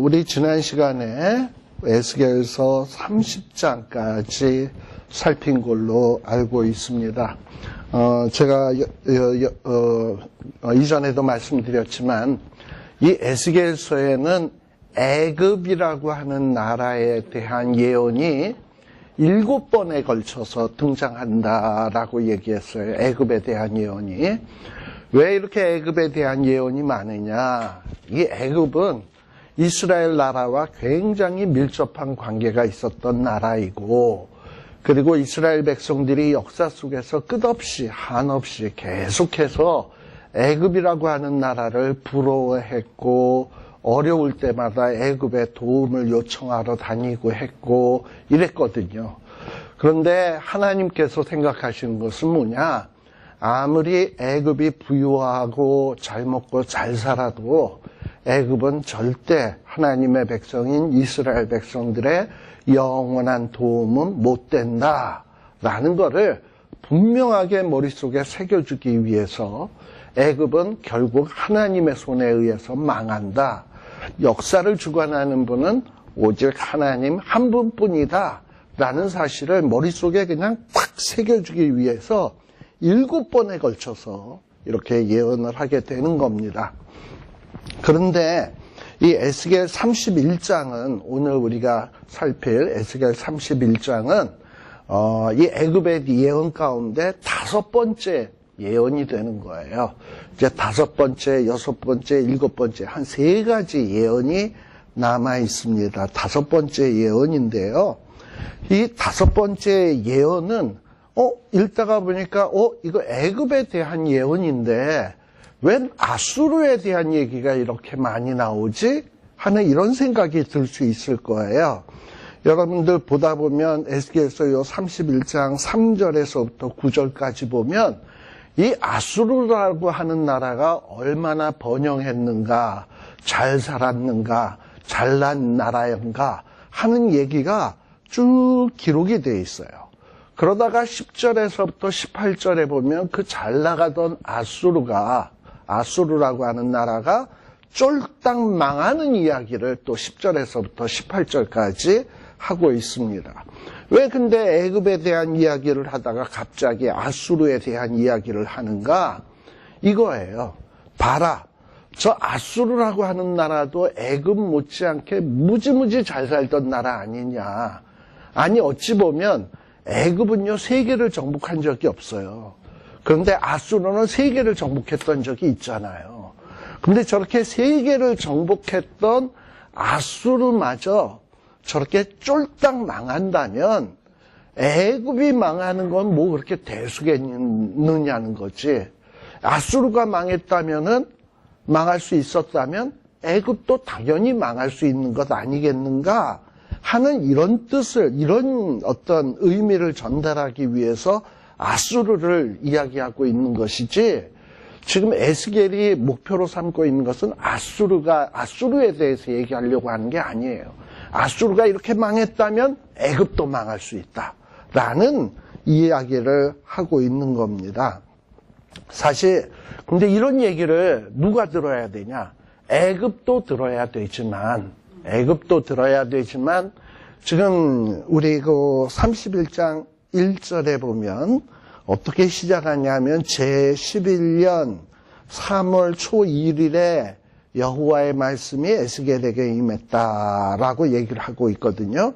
우리 지난 시간에 에스겔서 30장까지 살핀 걸로 알고 있습니다. 제가 이전에도 말씀드렸지만 이 에스겔서에는 애굽이라고 하는 나라에 대한 예언이 7번에 걸쳐서 등장한다라고 얘기했어요. 애굽에 대한 예언이. 왜 이렇게 애굽에 대한 예언이 많으냐? 이 애굽은 이스라엘 나라와 굉장히 밀접한 관계가 있었던 나라이고, 그리고 이스라엘 백성들이 역사 속에서 끝없이 한없이 계속해서 애굽이라고 하는 나라를 부러워했고, 어려울 때마다 애굽의 도움을 요청하러 다니고 했고 이랬거든요. 그런데 하나님께서 생각하시는 것은 뭐냐? 아무리 애굽이 부유하고 잘 먹고 잘 살아도 애굽은 절대 하나님의 백성인 이스라엘 백성들의 영원한 도움은 못 된다라는 것을 분명하게 머릿속에 새겨주기 위해서 애굽은 결국 하나님의 손에 의해서 망한다. 역사를 주관하는 분은 오직 하나님 한 분뿐이다 라는 사실을 머릿속에 그냥 탁 새겨주기 위해서 7번에 걸쳐서 이렇게 예언을 하게 되는 겁니다. 그런데 이 에스겔 31장은 오늘 우리가 살필 에스겔 31장은 이 애굽의 예언 가운데 5번째 예언이 되는 거예요. 이제 5번째, 6번째, 7번째 한 3가지 예언이 남아 있습니다. 5번째 예언인데요. 이 5번째 예언은 읽다가 보니까 이거 애굽에 대한 예언인데 왜 아수르에 대한 얘기가 이렇게 많이 나오지? 하는 이런 생각이 들 수 있을 거예요. 여러분들 보다 보면 에스겔서 31장 3절에서부터 9절까지 보면 이 아수르라고 하는 나라가 얼마나 번영했는가, 잘 살았는가, 잘난 나라인가 하는 얘기가 쭉 기록이 되어 있어요. 그러다가 10절에서부터 18절에 보면 그 잘 나가던 아수르라고 하는 나라가 쫄딱 망하는 이야기를 또 10절에서부터 18절까지 하고 있습니다. 왜 근데 애굽에 대한 이야기를 하다가 갑자기 아수르에 대한 이야기를 하는가? 이거예요. 봐라. 저 아수르라고 하는 나라도 애굽 못지않게 무지무지 잘 살던 나라 아니냐. 아니 어찌 보면 애굽은요 세계를 정복한 적이 없어요. 그런데 아수르는 세계를 정복했던 적이 있잖아요. 근데 저렇게 세계를 정복했던 아수르마저 저렇게 쫄딱 망한다면 애굽이 망하는 건 뭐 그렇게 대수겠느냐는 거지. 아수르가 망했다면은 망할 수 있었다면 애굽도 당연히 망할 수 있는 것 아니겠는가 하는 이런 뜻을, 이런 어떤 의미를 전달하기 위해서 아수르를 이야기하고 있는 것이지, 지금 에스겔이 목표로 삼고 있는 것은 아수르에 대해서 얘기하려고 하는 게 아니에요. 아수르가 이렇게 망했다면 애굽도 망할 수 있다라는 이야기를 하고 있는 겁니다. 사실 근데 이런 얘기를 누가 들어야 되냐? 애굽도 들어야 되지만 지금 우리 그 31장 1절에 보면 어떻게 시작하냐면 제11년 3월 초 1일에 여호와의 말씀이 에스겔에게 임했다라고 얘기를 하고 있거든요.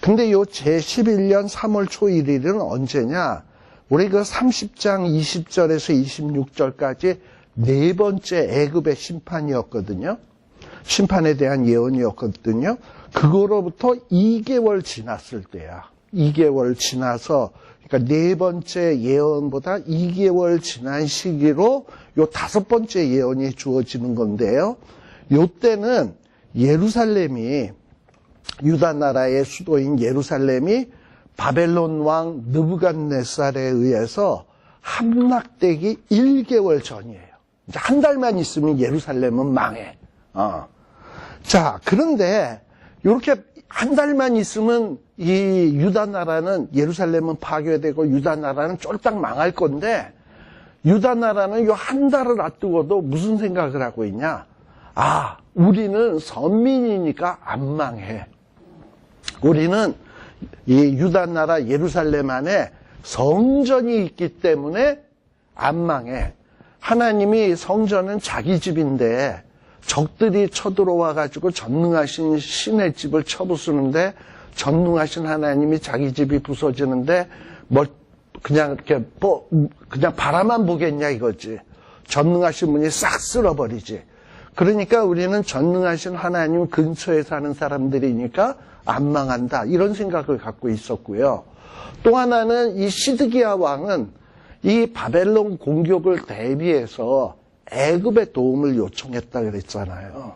근데 요 제11년 3월 초 1일은 언제냐? 우리 그 30장 20절에서 26절까지 4번째 애굽의 심판이었거든요. 심판에 대한 예언이었거든요. 그거로부터 2개월 지났을 때야. 2개월 지나서, 그러니까 4번째 예언보다 2개월 지난 시기로 요 5번째 예언이 주어지는 건데요. 요 때는 예루살렘이, 유다 나라의 수도인 예루살렘이 바벨론 왕 느부갓네살에 의해서 함락되기 1개월 전이에요. 이제 한 달만 있으면 예루살렘은 망해. 자, 그런데 이렇게 한 달만 있으면 이 유다 나라는, 예루살렘은 파괴되고 유다 나라는 쫄딱 망할 건데, 유다 나라는 요 한 달을 앞두고도 무슨 생각을 하고 있냐? 우리는 선민이니까 안 망해. 우리는 이 유다 나라 예루살렘 안에 성전이 있기 때문에 안 망해. 하나님이 성전은 자기 집인데 적들이 쳐들어와 가지고 전능하신 신의 집을 쳐부수는데 전능하신 하나님이 자기 집이 부서지는데 그냥 이렇게 그냥 바라만 보겠냐 이거지. 전능하신 분이 싹 쓸어버리지. 그러니까 우리는 전능하신 하나님 근처에 사는 사람들이니까 안 망한다. 이런 생각을 갖고 있었고요. 또 하나는 이 시드기야 왕은 이 바벨론 공격을 대비해서 애굽의 도움을 요청했다 그랬잖아요.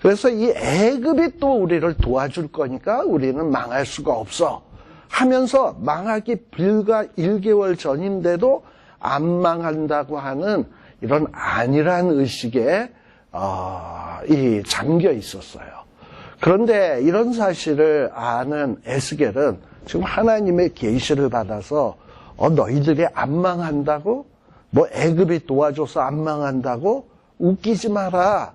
그래서 이 애굽이 또 우리를 도와줄 거니까 우리는 망할 수가 없어 하면서 망하기 불과 1개월 전인데도 안 망한다고 하는 이런 안일한 의식에 잠겨 있었어요. 그런데 이런 사실을 아는 에스겔은 지금 하나님의 계시를 받아서 너희들이 안 망한다고? 뭐 애굽이 도와줘서 안 망한다고? 웃기지 마라.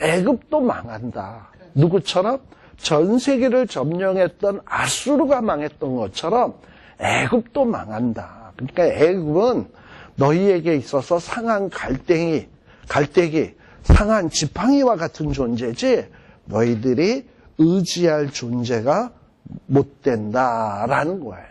애굽도 망한다. 누구처럼? 전 세계를 점령했던 아수르가 망했던 것처럼 애굽도 망한다. 그러니까 애굽은 너희에게 있어서 상한 갈대기, 상한 지팡이와 같은 존재지 너희들이 의지할 존재가 못 된다라는 거예요.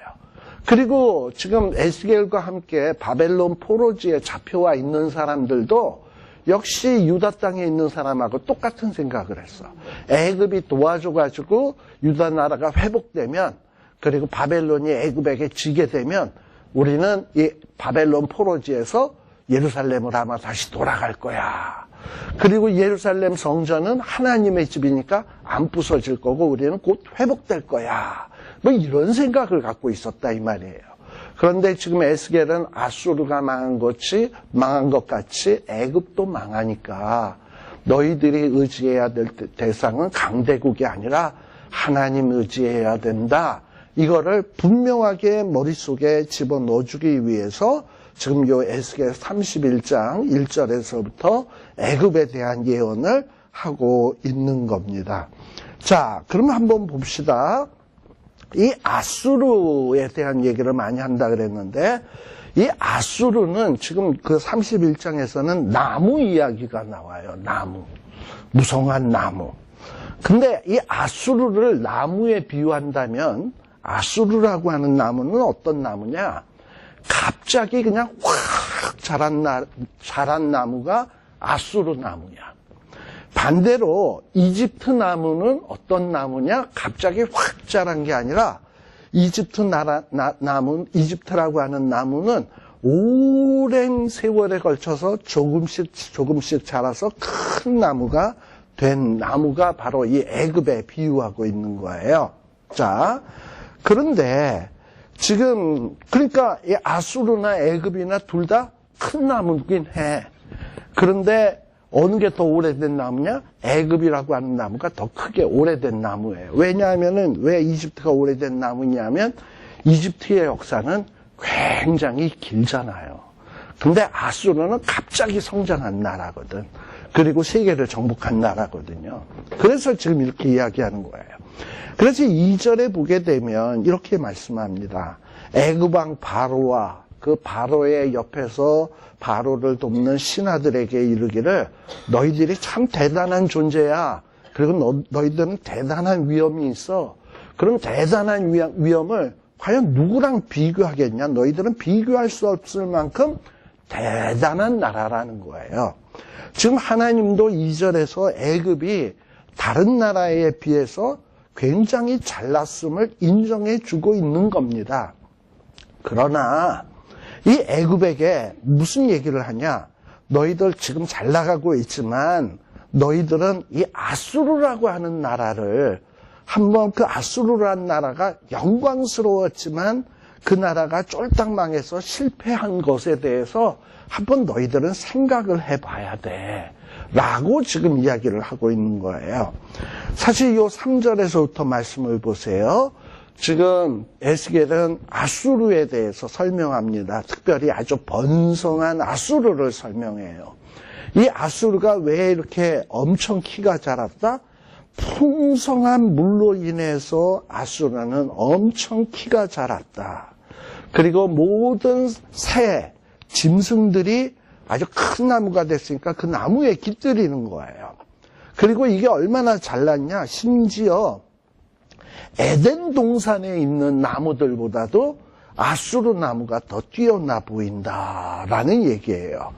그리고 지금 에스겔과 함께 바벨론 포로지에 잡혀와 있는 사람들도 역시 유다 땅에 있는 사람하고 똑같은 생각을 했어. 애굽이 도와줘가지고 유다 나라가 회복되면, 그리고 바벨론이 애굽에게 지게 되면 우리는 이 바벨론 포로지에서 예루살렘으로 아마 다시 돌아갈 거야. 그리고 예루살렘 성전은 하나님의 집이니까 안 부서질 거고 우리는 곧 회복될 거야. 뭐 이런 생각을 갖고 있었다 이 말이에요. 그런데 지금 에스겔은 아수르가 망한 것 같이 애굽도 망하니까 너희들이 의지해야 될 대상은 강대국이 아니라 하나님 의지해야 된다. 이거를 분명하게 머릿속에 집어넣어주기 위해서 지금 요 에스겔 31장 1절에서부터 애굽에 대한 예언을 하고 있는 겁니다. 자, 그럼 한번 봅시다. 이 아수르에 대한 얘기를 많이 한다 그랬는데 이 아수르는 지금 그 31장에서는 나무 이야기가 나와요. 나무. 무성한 나무. 근데 이 아수르를 나무에 비유한다면 아수르라고 하는 나무는 어떤 나무냐? 갑자기 그냥 확 자란 나무가 아수르 나무야. 반대로 이집트 나무는 어떤 나무냐? 갑자기 확 자란 게 아니라 이집트라고 하는 나무는 오랜 세월에 걸쳐서 조금씩 자라서 큰 나무가 된 나무가 바로 이 애굽에 비유하고 있는 거예요. 자, 그런데 지금 그러니까 이 아수르나 애굽이나 둘 다 큰 나무긴 해. 그런데 어느 게 더 오래된 나무냐? 애굽이라고 하는 나무가 더 크게 오래된 나무예요. 왜냐하면은 왜 이집트가 오래된 나무냐면 이집트의 역사는 굉장히 길잖아요. 근데 아수르는 갑자기 성장한 나라거든. 그리고 세계를 정복한 나라거든요. 그래서 지금 이렇게 이야기하는 거예요. 그래서 2절에 보게 되면 이렇게 말씀합니다. 애굽 왕 바로와 그 바로의 옆에서 바로를 돕는 신하들에게 이르기를 너희들이 참 대단한 존재야. 그리고 너희들은 대단한 위엄이 있어. 그럼 대단한 위엄을 과연 누구랑 비교하겠냐? 너희들은 비교할 수 없을 만큼 대단한 나라라는 거예요. 지금 하나님도 2절에서 애굽이 다른 나라에 비해서 굉장히 잘났음을 인정해 주고 있는 겁니다. 그러나 이 애굽에게 무슨 얘기를 하냐? 너희들 지금 잘 나가고 있지만 너희들은 이 아수르라고 하는 나라를 한번 그 아수르라는 나라가 영광스러웠지만 그 나라가 쫄딱 망해서 실패한 것에 대해서 한번 너희들은 생각을 해봐야 돼. 라고 지금 이야기를 하고 있는 거예요. 사실 이 3절에서부터 말씀을 보세요. 지금 에스겔은 아수르에 대해서 설명합니다. 특별히 아주 번성한 아수르를 설명해요. 이 아수르가 왜 이렇게 엄청 키가 자랐다? 풍성한 물로 인해서 아수르는 엄청 키가 자랐다. 그리고 모든 새, 짐승들이 아주 큰 나무가 됐으니까 그 나무에 깃들이는 거예요. 그리고 이게 얼마나 잘났냐? 심지어 에덴 동산에 있는 나무들보다도 아수르 나무가 더 뛰어나 보인다라는 얘기예요.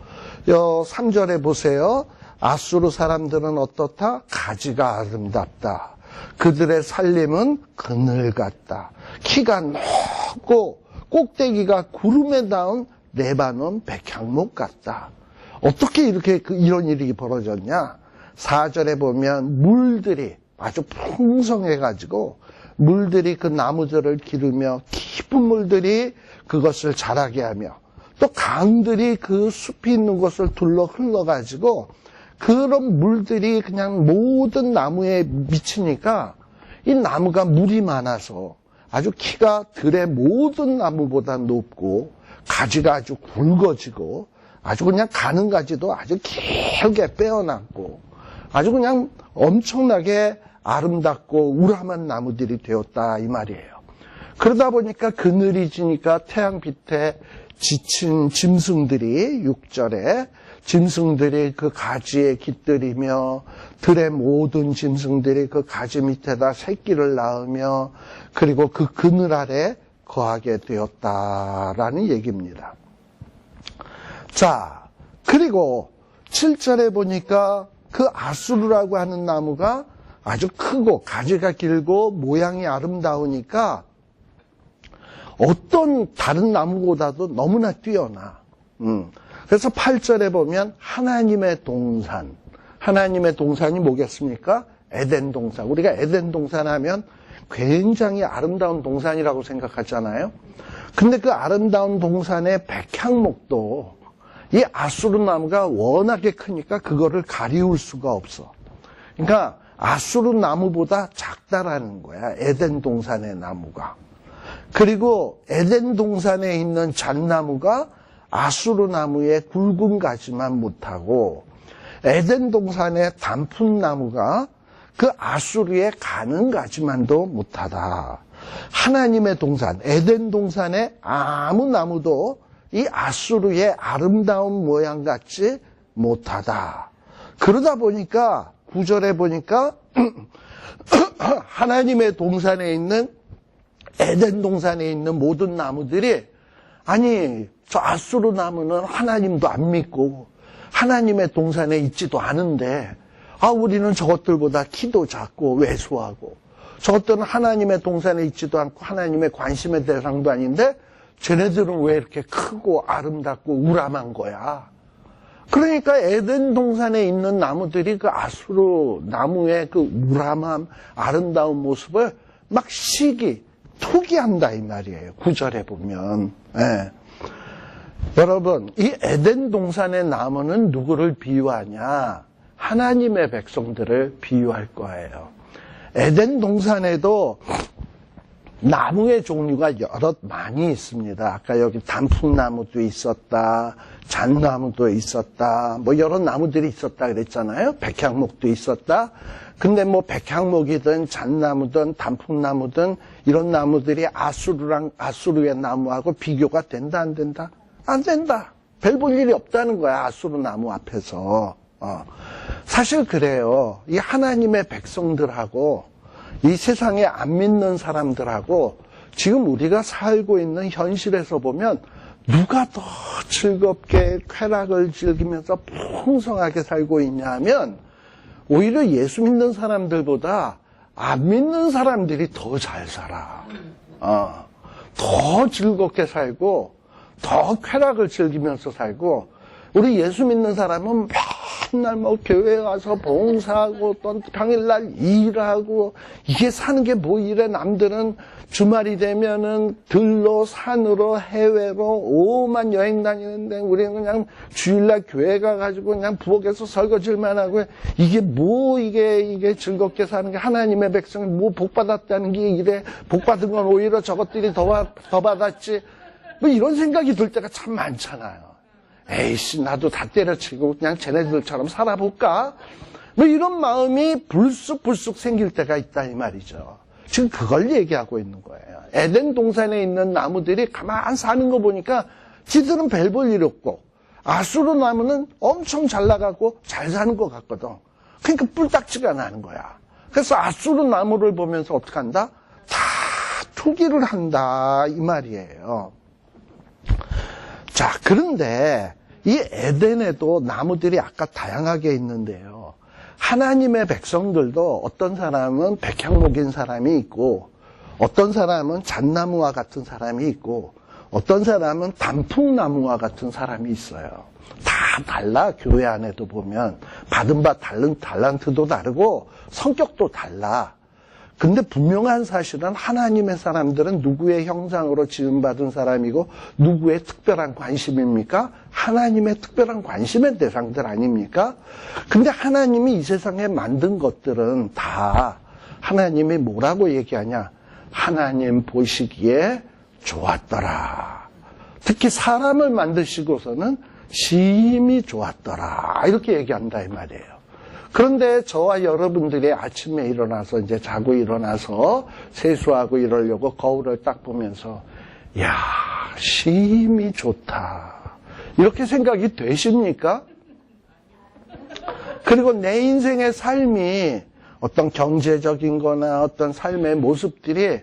3절에 보세요. 아수르 사람들은 어떻다? 가지가 아름답다. 그들의 살림은 그늘 같다. 키가 높고 꼭대기가 구름에 닿은 레바논 백향목 같다. 어떻게 이렇게 이런 일이 벌어졌냐? 4절에 보면 물들이 아주 풍성해가지고 물들이 그 나무들을 기르며 깊은 물들이 그것을 자라게 하며 또 강들이 그 숲이 있는 곳을 둘러 흘러가지고 그런 물들이 그냥 모든 나무에 미치니까 이 나무가 물이 많아서 아주 키가 들의 모든 나무보다 높고 가지가 아주 굵어지고 아주 그냥 가는 가지도 아주 길게 빼어났고 아주 그냥 엄청나게 아름답고 우람한 나무들이 되었다 이 말이에요. 그러다 보니까 그늘이 지니까 태양빛에 지친 짐승들이 6절에 짐승들이 그 가지에 깃들이며 들의 모든 짐승들이 그 가지 밑에다 새끼를 낳으며 그리고 그 그늘 아래 거하게 되었다라는 얘기입니다. 자, 그리고 7절에 보니까 그 아수르라고 하는 나무가 아주 크고 가지가 길고 모양이 아름다우니까 어떤 다른 나무보다도 너무나 뛰어나. 그래서 8절에 보면 하나님의 동산. 하나님의 동산이 뭐겠습니까? 에덴 동산. 우리가 에덴 동산 하면 굉장히 아름다운 동산이라고 생각하잖아요. 근데 그 아름다운 동산의 백향목도 이 아수르 나무가 워낙에 크니까 그거를 가리울 수가 없어. 그러니까 아수르 나무보다 작다라는 거야. 에덴 동산의 나무가. 그리고 에덴 동산에 있는 잣나무가 아수르 나무의 굵은 가지만 못하고 에덴 동산의 단풍 나무가 그 아수르의 가는 가지만도 못하다. 하나님의 동산, 에덴 동산의 아무 나무도 이 아수르의 아름다운 모양 같지 못하다. 그러다 보니까 9절에 보니까 하나님의 동산에 있는 에덴 동산에 있는 모든 나무들이 아니 저 아수르 나무는 하나님도 안 믿고 하나님의 동산에 있지도 않은데 우리는 저것들보다 키도 작고 왜소하고 저것들은 하나님의 동산에 있지도 않고 하나님의 관심의 대상도 아닌데 쟤네들은 왜 이렇게 크고 아름답고 우람한 거야. 그러니까 에덴 동산에 있는 나무들이 그 아수르 나무의 그 우람함 아름다운 모습을 막 투기한다 이 말이에요. 9절에 보면. 예. 여러분 이 에덴 동산의 나무는 누구를 비유하냐? 하나님의 백성들을 비유할 거예요. 에덴 동산에도 나무의 종류가 많이 있습니다. 아까 여기 단풍나무도 있었다, 잣나무도 있었다, 뭐 여러 나무들이 있었다 그랬잖아요. 백향목도 있었다. 근데 뭐 백향목이든 잣나무든 단풍나무든 이런 나무들이 아수르의 나무하고 비교가 된다 안 된다? 안 된다. 별 볼 일이 없다는 거야. 아수르 나무 앞에서. 사실 그래요. 이 하나님의 백성들하고 이 세상에 안 믿는 사람들하고 지금 우리가 살고 있는 현실에서 보면 누가 더 즐겁게 쾌락을 즐기면서 풍성하게 살고 있냐 하면 오히려 예수 믿는 사람들보다 안 믿는 사람들이 더 잘 살아. 더 즐겁게 살고 더 쾌락을 즐기면서 살고 우리 예수 믿는 사람은 맨날 뭐 교회 가서 봉사하고 또 평일날 일하고 이게 사는 게 뭐 이래. 남들은 주말이 되면은 들로 산으로 해외로 오만 여행 다니는데 우리는 그냥 주일날 교회 가가지고 그냥 부엌에서 설거지만 하고 이게 뭐 이게 즐겁게 사는 게 하나님의 백성이 뭐 복 받았다는 게 이래. 복 받은 건 오히려 저것들이 더 받았지. 뭐 이런 생각이 들 때가 참 많잖아요. 에이씨, 나도 다 때려치고 그냥 쟤네들처럼 살아볼까? 뭐 이런 마음이 불쑥불쑥 생길 때가 있다 이 말이죠. 지금 그걸 얘기하고 있는 거예요. 에덴 동산에 있는 나무들이 가만 사는 거 보니까 지들은 별 볼 일 없고 아수르 나무는 엄청 잘 나가고 잘 사는 것 같거든. 그러니까 뿔딱지가 나는 거야. 그래서 아수르 나무를 보면서 어떻게 한다? 다 투기를 한다 이 말이에요. 자, 그런데 이 에덴에도 나무들이 아까 다양하게 있는데요. 하나님의 백성들도 어떤 사람은 백향목인 사람이 있고 어떤 사람은 잣나무와 같은 사람이 있고 어떤 사람은 단풍나무와 같은 사람이 있어요. 다 달라. 교회 안에도 보면 받은 바 다른 달란트도 다르고 성격도 달라. 근데 분명한 사실은 하나님의 사람들은 누구의 형상으로 지음받은 사람이고 누구의 특별한 관심입니까? 하나님의 특별한 관심의 대상들 아닙니까? 근데 하나님이 이 세상에 만든 것들은 다 하나님이 뭐라고 얘기하냐? 하나님 보시기에 좋았더라. 특히 사람을 만드시고서는 심히 좋았더라. 이렇게 얘기한다 이 말이에요. 그런데 저와 여러분들이 아침에 일어나서 이제 자고 일어나서 세수하고 이러려고 거울을 딱 보면서 야, 심히 좋다. 이렇게 생각이 되십니까? 그리고 내 인생의 삶이 어떤 경제적인 거나 어떤 삶의 모습들이 야,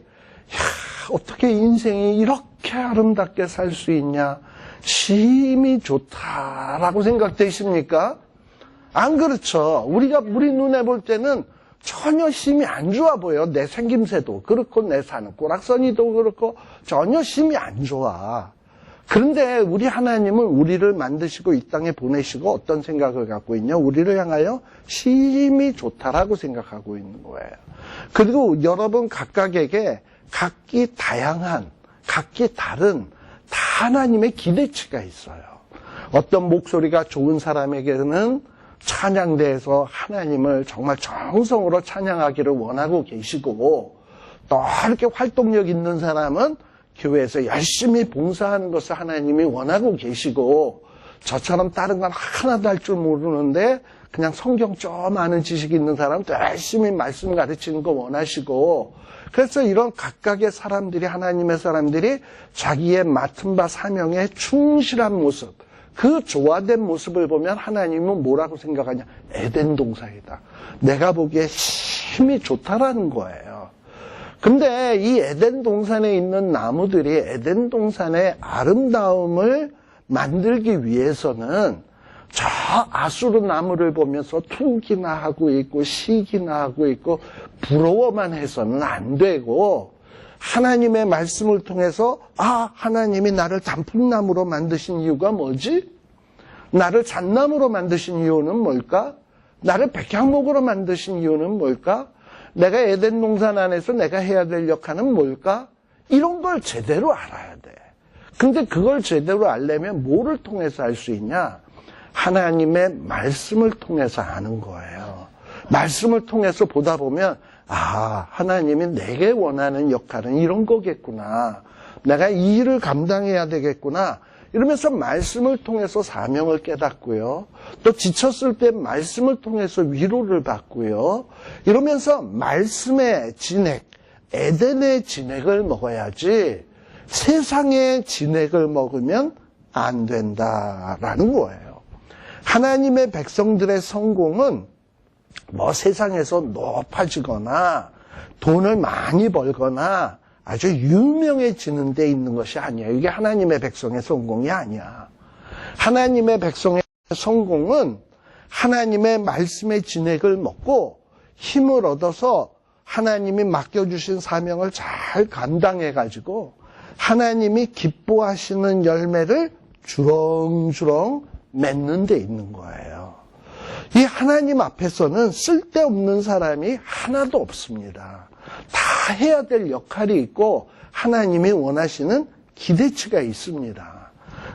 어떻게 인생이 이렇게 아름답게 살 수 있냐? 심히 좋다라고 생각되십니까? 안 그렇죠. 우리 눈에 볼 때는 전혀 심이 안 좋아 보여. 내 생김새도 그렇고 내 사는 꼬락서니도 그렇고 전혀 심이 안 좋아. 그런데 우리 하나님은 우리를 만드시고 이 땅에 보내시고 어떤 생각을 갖고 있냐? 우리를 향하여 심히 좋다라고 생각하고 있는 거예요. 그리고 여러분 각각에게 각기 다양한, 각기 다른 다 하나님의 기대치가 있어요. 어떤 목소리가 좋은 사람에게는 찬양대에서 하나님을 정말 정성으로 찬양하기를 원하고 계시고 또 이렇게 활동력 있는 사람은 교회에서 열심히 봉사하는 것을 하나님이 원하고 계시고 저처럼 다른 건 하나도 할 줄 모르는데 그냥 성경 좀 아는 지식이 있는 사람은 또 열심히 말씀 가르치는 거 원하시고 그래서 이런 각각의 사람들이 하나님의 사람들이 자기의 맡은 바 사명에 충실한 모습 그 조화된 모습을 보면 하나님은 뭐라고 생각하냐? 에덴 동산이다. 내가 보기에 심히 좋다라는 거예요. 근데 이 에덴 동산에 있는 나무들이 에덴 동산의 아름다움을 만들기 위해서는 저 아수르 나무를 보면서 투기나 하고 있고 시기나 하고 있고 부러워만 해서는 안 되고 하나님의 말씀을 통해서 하나님이 나를 단풍나무로 만드신 이유가 뭐지? 나를 잣나무로 만드신 이유는 뭘까? 나를 백향목으로 만드신 이유는 뭘까? 내가 에덴 동산 안에서 내가 해야 될 역할은 뭘까? 이런 걸 제대로 알아야 돼. 근데 그걸 제대로 알려면 뭐를 통해서 알 수 있냐? 하나님의 말씀을 통해서 아는 거예요. 말씀을 통해서 보다 보면 하나님이 내게 원하는 역할은 이런 거겠구나. 내가 이 일을 감당해야 되겠구나. 이러면서 말씀을 통해서 사명을 깨닫고요. 또 지쳤을 때 말씀을 통해서 위로를 받고요. 이러면서 말씀의 진액, 에덴의 진액을 먹어야지 세상의 진액을 먹으면 안 된다라는 거예요. 하나님의 백성들의 성공은 뭐 세상에서 높아지거나 돈을 많이 벌거나 아주 유명해지는 데 있는 것이 아니에요. 이게 하나님의 백성의 성공이 아니야. 하나님의 백성의 성공은 하나님의 말씀의 진액을 먹고 힘을 얻어서 하나님이 맡겨주신 사명을 잘 감당해가지고 하나님이 기뻐하시는 열매를 주렁주렁 맺는 데 있는 거예요. 이 하나님 앞에서는 쓸데없는 사람이 하나도 없습니다. 다 해야 될 역할이 있고 하나님이 원하시는 기대치가 있습니다.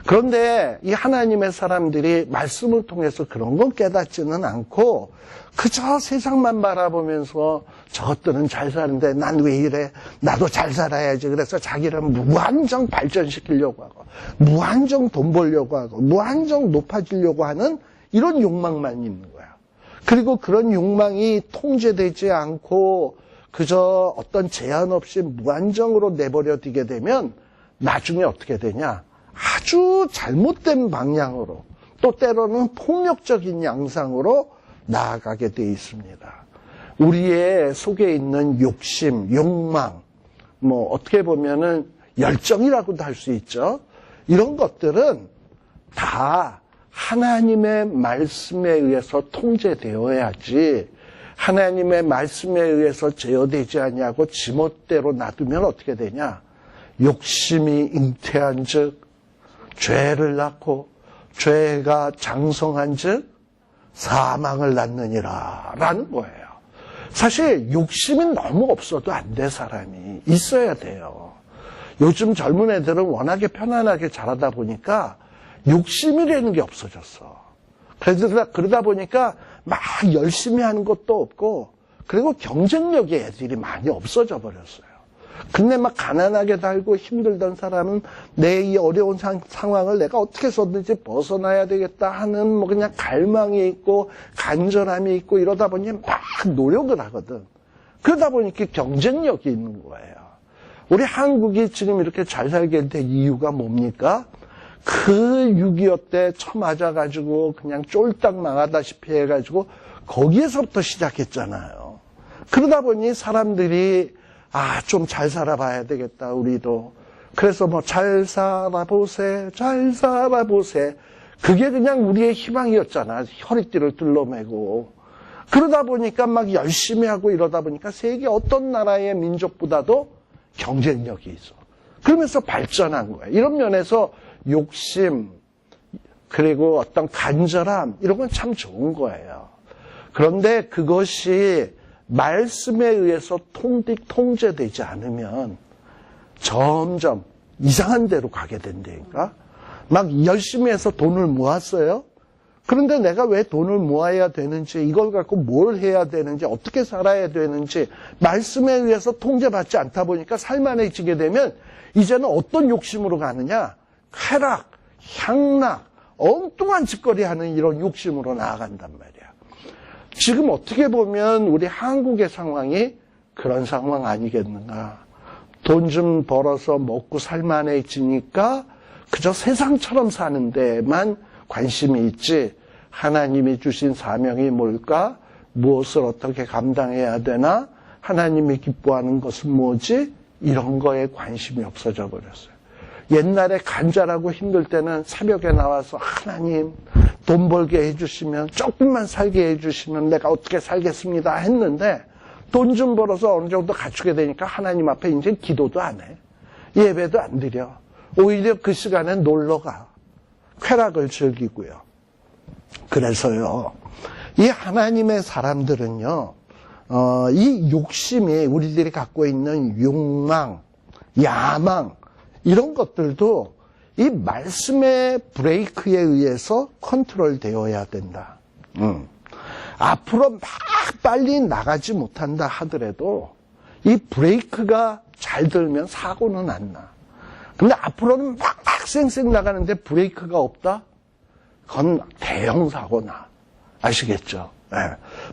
그런데 이 하나님의 사람들이 말씀을 통해서 그런 건 깨닫지는 않고 그저 세상만 바라보면서 저것들은 잘 사는데 난 왜 이래? 나도 잘 살아야지. 그래서 자기를 무한정 발전시키려고 하고, 무한정 돈 벌려고 하고, 무한정 높아지려고 하는 이런 욕망만 있는 거야. 그리고 그런 욕망이 통제되지 않고 그저 어떤 제한 없이 무한정으로 내버려두게 되면 나중에 어떻게 되냐? 아주 잘못된 방향으로, 또 때로는 폭력적인 양상으로 나아가게 돼 있습니다. 우리의 속에 있는 욕심, 욕망, 어떻게 보면은 열정이라고도 할 수 있죠. 이런 것들은 다 하나님의 말씀에 의해서 통제되어야지, 하나님의 말씀에 의해서 제어되지 아니하고 지멋대로 놔두면 어떻게 되냐? 욕심이 잉태한 즉 죄를 낳고, 죄가 장성한 즉 사망을 낳느니라 라는 거예요. 사실 욕심이 너무 없어도 안 돼. 사람이 있어야 돼요. 요즘 젊은 애들은 워낙에 편안하게 자라다 보니까 욕심이라는 게 없어졌어. 그러다 보니까 막 열심히 하는 것도 없고, 그리고 경쟁력이 애들이 많이 없어져 버렸어요. 근데 막 가난하게 살고 힘들던 사람은 내 이 어려운 상황을 내가 어떻게 해서든지 벗어나야 되겠다 하는 그냥 갈망이 있고 간절함이 있고 이러다 보니 막 노력을 하거든. 그러다 보니까 경쟁력이 있는 거예요. 우리 한국이 지금 이렇게 잘 살게 된 이유가 뭡니까? 그 6.25 때 쳐맞아가지고 그냥 쫄딱 망하다시피 해가지고 거기에서부터 시작했잖아요. 그러다 보니 사람들이 좀 잘 살아봐야 되겠다, 우리도. 그래서 잘 살아보세, 잘 살아보세. 그게 그냥 우리의 희망이었잖아. 허리띠를 둘러매고. 그러다 보니까 막 열심히 하고 이러다 보니까 세계 어떤 나라의 민족보다도 경쟁력이 있어. 그러면서 발전한 거야. 이런 면에서 욕심, 그리고 어떤 간절함, 이런 건 참 좋은 거예요. 그런데 그것이 말씀에 의해서 통제되지 않으면 점점 이상한 데로 가게 된다니까. 막 열심히 해서 돈을 모았어요. 그런데 내가 왜 돈을 모아야 되는지, 이걸 갖고 뭘 해야 되는지, 어떻게 살아야 되는지 말씀에 의해서 통제받지 않다 보니까 살만해지게 되면 이제는 어떤 욕심으로 가느냐? 쾌락, 향락, 엉뚱한 짓거리 하는 이런 욕심으로 나아간단 말이야. 지금 어떻게 보면 우리 한국의 상황이 그런 상황 아니겠는가. 돈 좀 벌어서 먹고 살만해지니까 그저 세상처럼 사는 데만 관심이 있지, 하나님이 주신 사명이 뭘까? 무엇을 어떻게 감당해야 되나? 하나님이 기뻐하는 것은 뭐지? 이런 거에 관심이 없어져 버렸어요. 옛날에 간절하고 힘들 때는 새벽에 나와서 하나님 돈 벌게 해주시면, 조금만 살게 해주시면 내가 어떻게 살겠습니다 했는데, 돈 좀 벌어서 어느 정도 갖추게 되니까 하나님 앞에 이제 기도도 안 해. 예배도 안 드려. 오히려 그 시간에 놀러가. 쾌락을 즐기고요. 그래서요, 이 하나님의 사람들은요, 이 욕심이, 우리들이 갖고 있는 욕망, 야망, 이런 것들도 이 말씀의 브레이크에 의해서 컨트롤 되어야 된다. 앞으로 막 빨리 나가지 못한다 하더라도 이 브레이크가 잘 들면 사고는 안 나. 근데 앞으로는 막 쌩쌩 나가는데 브레이크가 없다? 그건 대형 사고 나. 아시겠죠? 네.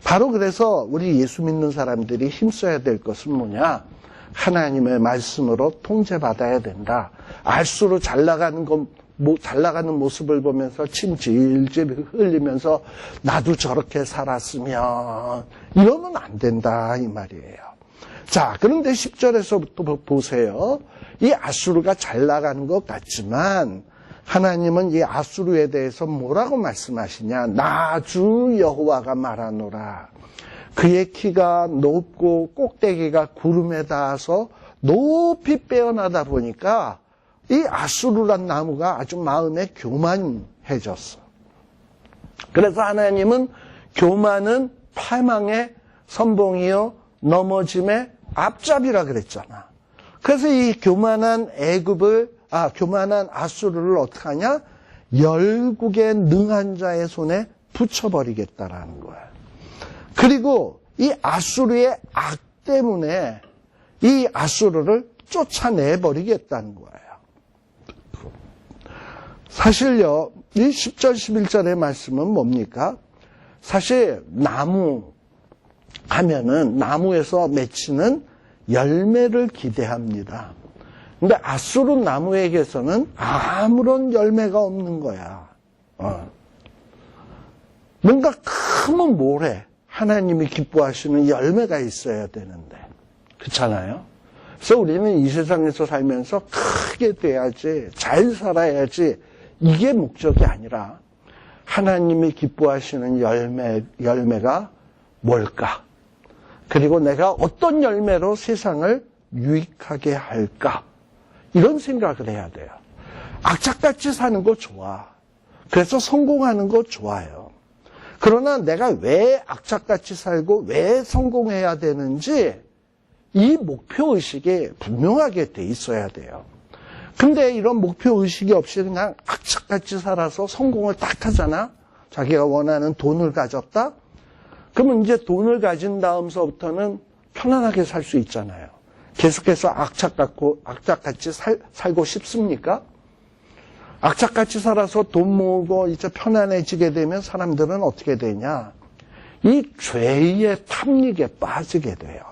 바로 그래서 우리 예수 믿는 사람들이 힘써야 될 것은 뭐냐? 하나님의 말씀으로 통제받아야 된다. 알수록 잘 나가는 모습을 보면서 침 질질 흘리면서 나도 저렇게 살았으면, 이러면 안 된다 이 말이에요. 자, 그런데 10절에서부터 보세요. 이 아수르가 잘 나가는 것 같지만 하나님은 이 아수르에 대해서 뭐라고 말씀하시냐? 나 주 여호와가 말하노라. 그의 키가 높고 꼭대기가 구름에 닿아서 높이 빼어나다 보니까 이 아수르란 나무가 아주 마음에 교만해졌어. 그래서 하나님은 교만은 패망의 선봉이요 넘어짐의 앞잡이라 그랬잖아. 그래서 이 교만한 교만한 아수르를 어떻게 하냐? 열국의 능한 자의 손에 붙여버리겠다라는 거야. 그리고 이 아수르의 악 때문에 이 아수르를 쫓아내버리겠다는 거예요. 사실요, 이 10절, 11절의 말씀은 뭡니까? 사실 나무 하면은 나무에서 맺히는 열매를 기대합니다. 근데 아수르 나무에게서는 아무런 열매가 없는 거야. 뭔가 크면 뭐래? 하나님이 기뻐하시는 열매가 있어야 되는데. 그렇잖아요? 그래서 우리는 이 세상에서 살면서 크게 돼야지, 잘 살아야지, 이게 목적이 아니라 하나님이 기뻐하시는 열매가 뭘까? 그리고 내가 어떤 열매로 세상을 유익하게 할까? 이런 생각을 해야 돼요. 악착같이 사는 거 좋아. 그래서 성공하는 거 좋아요. 그러나 내가 왜 악착같이 살고 왜 성공해야 되는지 이 목표의식이 분명하게 돼 있어야 돼요. 근데 이런 목표의식이 없이 그냥 악착같이 살아서 성공을 딱 하잖아? 자기가 원하는 돈을 가졌다? 그러면 이제 돈을 가진 다음서부터는 편안하게 살 수 있잖아요. 계속해서 악착같이 살고 싶습니까? 악착같이 살아서 돈 모으고 이제 편안해지게 되면 사람들은 어떻게 되냐? 이 죄의 탐닉에 빠지게 돼요.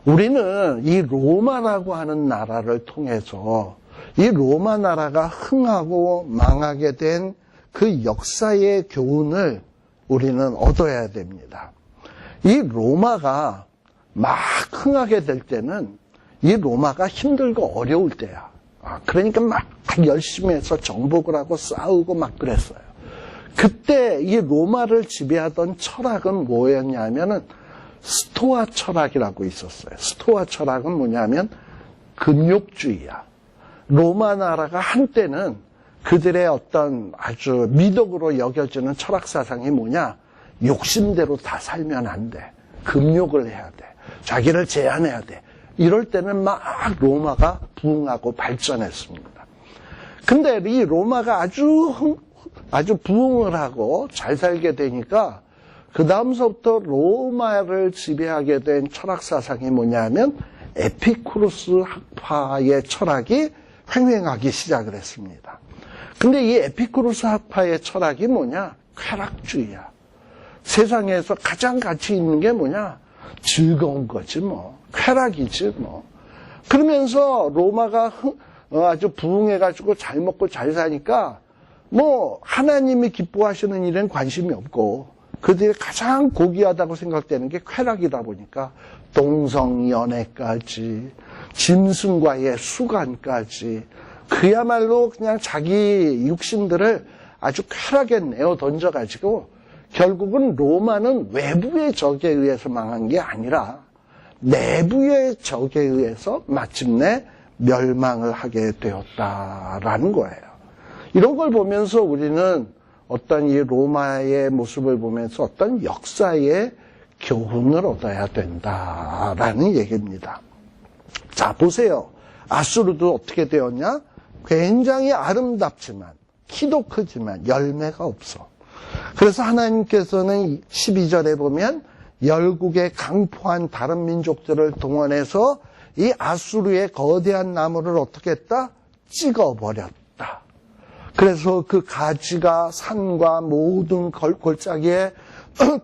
우리는 이 로마라고 하는 나라를 통해서 이 로마 나라가 흥하고 망하게 된 그 역사의 교훈을 우리는 얻어야 됩니다. 이 로마가 막 흥하게 될 때는 이 로마가 힘들고 어려울 때야. 그러니까 막 열심히 해서 정복을 하고 싸우고 막 그랬어요. 그때 이 로마를 지배하던 철학은 뭐였냐면은 스토아 철학이라고 있었어요. 스토아 철학은 뭐냐면 금욕주의야. 로마 나라가 한때는 그들의 어떤 아주 미덕으로 여겨지는 철학 사상이 뭐냐? 욕심대로 다 살면 안 돼. 금욕을 해야 돼. 자기를 제한해야 돼. 이럴 때는 막 로마가 부흥하고 발전했습니다. 근데 이 로마가 아주 부흥을 하고 잘 살게 되니까 그 다음서부터 로마를 지배하게 된 철학 사상이 뭐냐면 에피쿠로스 학파의 철학이 횡행하기 시작을 했습니다. 근데 이 에피쿠로스 학파의 철학이 뭐냐? 쾌락주의야. 세상에서 가장 가치 있는 게 뭐냐? 즐거운 거지 뭐. 쾌락이지 뭐. 그러면서 로마가 아주 부흥해가지고 잘 먹고 잘 사니까 뭐 하나님이 기뻐하시는 일엔 관심이 없고 그들이 가장 고귀하다고 생각되는 게 쾌락이다 보니까 동성연애까지 짐승과의 수간까지 그야말로 그냥 자기 육신들을 아주 쾌락에 내어 던져가지고 결국은 로마는 외부의 적에 의해서 망한 게 아니라 내부의 적에 의해서 마침내 멸망을 하게 되었다라는 거예요. 이런 걸 보면서 우리는 어떤 이 로마의 모습을 보면서 어떤 역사의 교훈을 얻어야 된다라는 얘기입니다. 자, 보세요. 아수르도 어떻게 되었냐? 굉장히 아름답지만 키도 크지만 열매가 없어. 그래서 하나님께서는 12절에 보면 열국에 강포한 다른 민족들을 동원해서 이 아수르의 거대한 나무를 어떻게 했다? 찍어버렸다. 그래서 그 가지가 산과 모든 골짜기에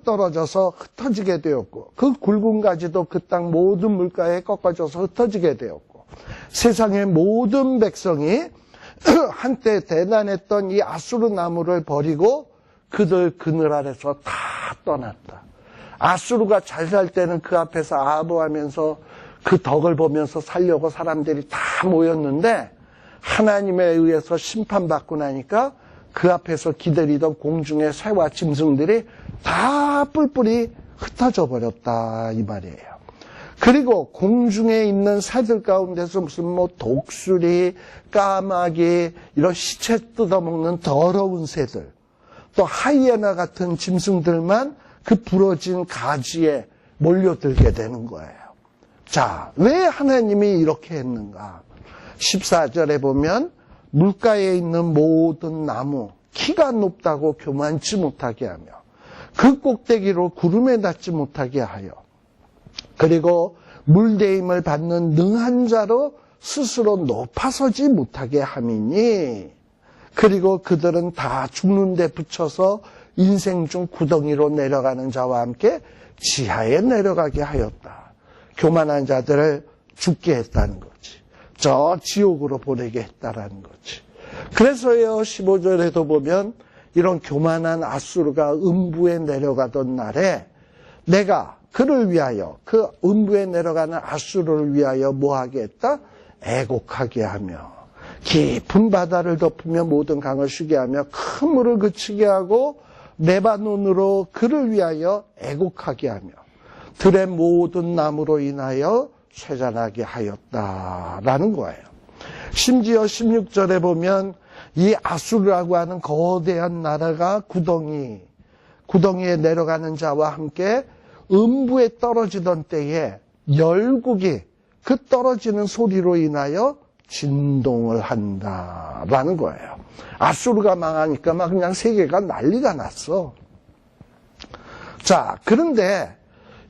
떨어져서 흩어지게 되었고 그 굵은 가지도 그 땅 모든 물가에 꺾어져서 흩어지게 되었고 세상의 모든 백성이 한때 대단했던 이 아수르 나무를 버리고 그들 그늘 아래서 다 떠났다. 아수르가 잘 살 때는 그 앞에서 아부하면서 그 덕을 보면서 살려고 사람들이 다 모였는데 하나님에 의해서 심판받고 나니까 그 앞에서 기다리던 공중의 새와 짐승들이 다 뿔뿔이 흩어져 버렸다 이 말이에요. 그리고 공중에 있는 새들 가운데서 무슨 뭐 독수리, 까마귀 이런 시체 뜯어먹는 더러운 새들 또 하이에나 같은 짐승들만 그 부러진 가지에 몰려들게 되는 거예요. 자, 왜 하나님이 이렇게 했는가? 14절에 보면 물가에 있는 모든 나무 키가 높다고 교만치 못하게 하며 그 꼭대기로 구름에 닿지 못하게 하여 그리고 물대임을 받는 능한 자로 스스로 높아서지 못하게 함이니, 그리고 그들은 다 죽는 데 붙여서 인생 중 구덩이로 내려가는 자와 함께 지하에 내려가게 하였다. 교만한 자들을 죽게 했다는 거지. 저 지옥으로 보내게 했다라는 거지. 그래서요, 15절에도 보면 이런 교만한 아수르가 음부에 내려가던 날에 내가 그를 위하여, 그 음부에 내려가는 아수르를 위하여 뭐하게 했다? 애곡하게 하며 깊은 바다를 덮으며 모든 강을 쉬게 하며 큰 물을 그치게 하고 레바논으로 그를 위하여 애곡하게 하며 들의 모든 나무로 인하여 쇠잔하게 하였다라는 거예요. 심지어 16절에 보면 이 아수르라고 하는 거대한 나라가 구덩이에 내려가는 자와 함께 음부에 떨어지던 때에 열국이 그 떨어지는 소리로 인하여 진동을 한다라는 거예요. 아수르가 망하니까 막 그냥 세계가 난리가 났어. 자, 그런데